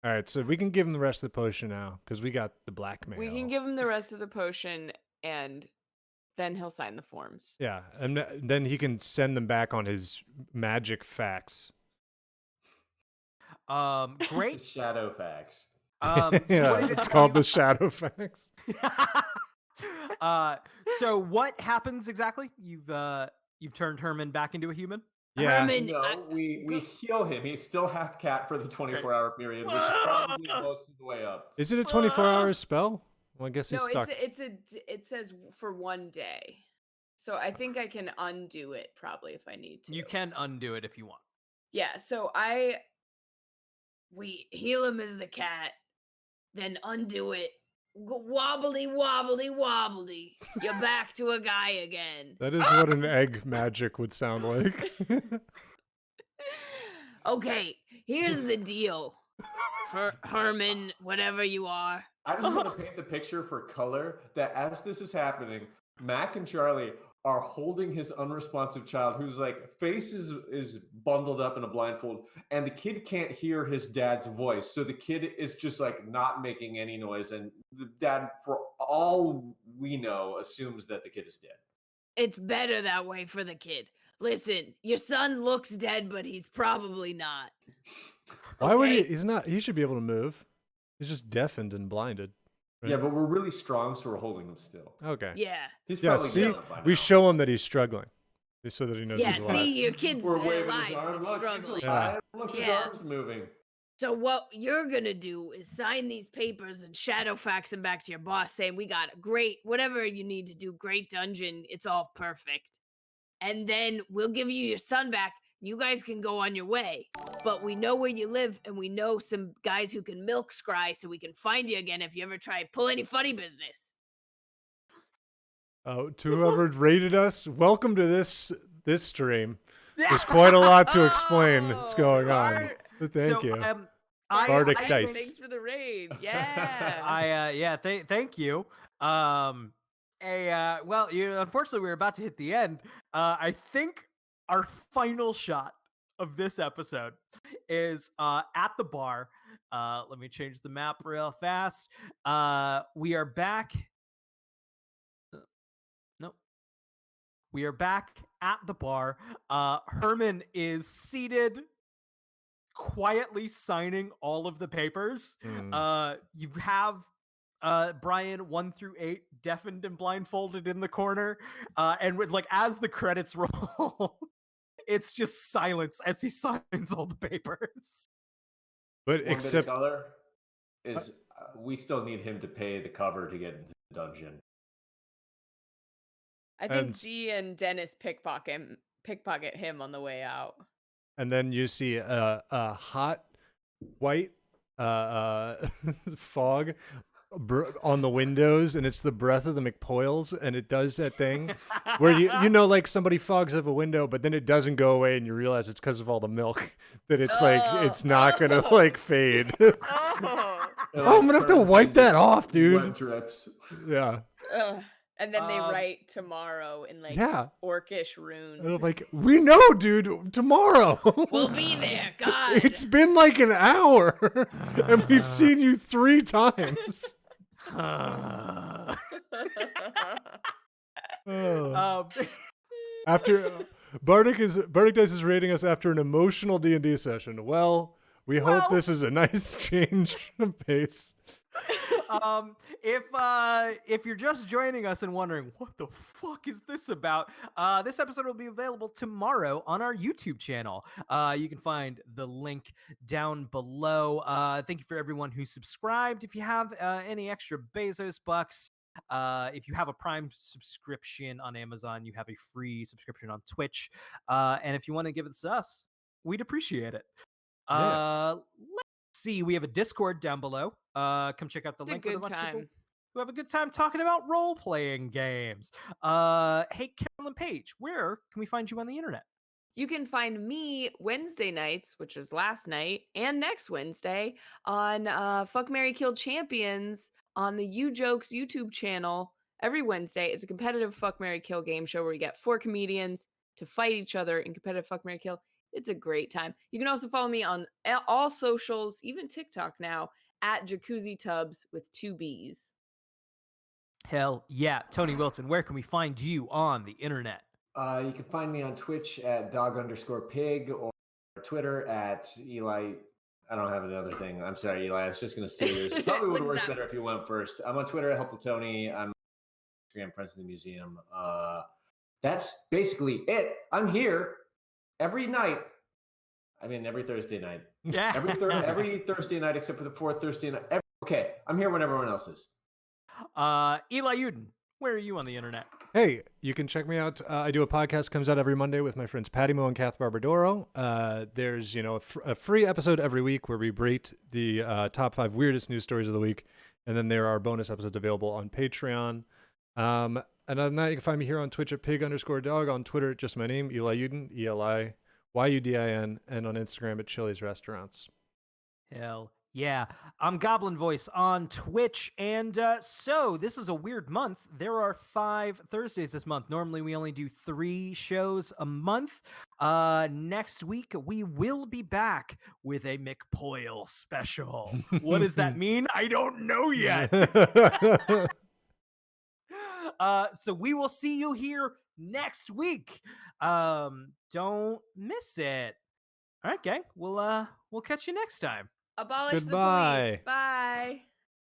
All right, so we can give him the rest of the potion now because we got the blackmail. We can give him the rest of the potion, and then he'll sign the forms. Yeah, and then he can send them back on his magic fax. Great. Shadow facts. So Yeah, what did it's called the shadow fax. So what happens exactly? You've turned Herman back into a human. Yeah, Herman, No, we heal him. He's still half cat for the 24-hour period, which is probably most of the way up. is it a 24-hour spell? Well, I guess he's No, stuck. it says for 1 day. So I think I can undo it probably if I need to. You can undo it if you want. Yeah, so we heal him as the cat, then undo it. Wobbly, wobbly, wobbly. You're back to a guy again. That is what an egg magic would sound like. Okay, here's the deal. Herman, whatever you are. I just want to paint the picture for color that as this is happening, Mac and Charlie are holding his unresponsive child whose face is bundled up in a blindfold, and the kid can't hear his dad's voice. So the kid is just not making any noise, and the dad, for all we know, assumes that the kid is dead. It's better that way for the kid. Listen, your son looks dead, but he's probably not. Why would he? Okay? He's not. He should be able to move. He's just deafened and blinded. Right? Yeah, but we're really strong, so we're holding him still. Okay. Yeah. He's Yeah. probably See, dead by we now. show him that he's struggling, so that he knows Yeah, he's alive. see, your kid's We're waving alive. his arm. He's Look, he's struggling. alive. Look, his Yeah. arm's moving. So what you're gonna do is sign these papers and shadow fax them back to your boss saying we got a great, whatever you need to do, great dungeon, it's all perfect. And then we'll give you your son back. You guys can go on your way. But we know where you live and we know some guys who can milk scry so we can find you again if you ever try to pull any funny business. To whoever rated us, welcome to this stream. There's quite a lot to explain that's going on. But thank you. Bardic dice. Thanks for the raid. Yeah. Thank you. Well, unfortunately, we're about to hit the end. I think our final shot of this episode is at the bar. Let me change the map real fast. We are back. Nope. We are back at the bar. Herman is seated, quietly signing all of the papers. You have Brian 1 through 8 deafened and blindfolded in the corner, and with as the credits roll, it's just silence as he signs all the papers. But One bit of except color is we still need him to pay the cover to get into the dungeon. I think And- G and Dennis pickpocket him on the way out. and then you see a hot white fog on the windows, and it's the breath of the McPoyles, and it does that thing where somebody fogs up a window, but then it doesn't go away, and you realize it's because of all the milk that it's it's not gonna fade. I'm gonna have to wipe that off, dude. Blood drips. Yeah. Ugh. And then they write tomorrow in Yeah. orcish runes. And I'm we know, dude. Tomorrow. We'll be there, God. It's been an hour, and we've seen you 3 times. After Bardic Dice is rating us after an emotional D&D session. Well, we hope this is a nice change of pace. If you're just joining us and wondering what the fuck is this about, this episode will be available tomorrow on our YouTube channel. You can find the link down below. Thank you for everyone who subscribed. If you have any extra Bezos bucks, if you have a Prime subscription on Amazon, you have a free subscription on Twitch. And if you want to give it to us, we'd appreciate it. Let's see, we have a Discord down below. Come check out the It's a link with a good bunch of people time. to have a good time talking about role-playing games. Hey, Carolyn Page, where can we find you on the internet? You can find me Wednesday nights, which is last night, and next Wednesday on Fuck, Marry, Kill Champions on the You Jokes YouTube channel. Every Wednesday, it's a competitive Fuck, Marry, Kill game show where we get 4 comedians to fight each other in competitive Fuck, Marry, Kill. It's a great time. You can also follow me on all socials, even TikTok now, at Jacuzzi Tubs with 2 B's. Hell yeah. Tony Wilson, where can we find you on the internet? You can find me on Twitch at dog_pig or Twitter at Eli. I don't have another thing. I'm sorry, Eli. I was just going to steal yours. It probably would work better if you went first. I'm on Twitter at Helpful Tony. I'm on Instagram, Friends in the Museum. That's basically it. I'm here every night. I mean, every Thursday night. Yeah. Every Thursday night except for the fourth Thursday night. Okay, I'm here when everyone else is. Eli Uden, where are you on the internet? Hey, you can check me out. I do a podcast, comes out every Monday with my friends Patty Mo and Kath Barbadoro. There's, a free episode every week where we rate the top 5 weirdest news stories of the week. And then there are bonus episodes available on Patreon. And other than that, you can find me here on Twitch at pig_dog, on Twitter, just my name, Eli Uden, ELIYUDIN, and on Instagram at Chili's Restaurants. Hell yeah. I'm Goblin Voice on Twitch. And so this is a weird month. There are 5 Thursdays this month. Normally we only do 3 shows a month. Next week we will be back with a McPoyle special. What does that mean? I don't know yet. So we will see you here next week. Don't miss it. All right, gang. We'll catch you next time. Abolish Goodbye. the police. Bye.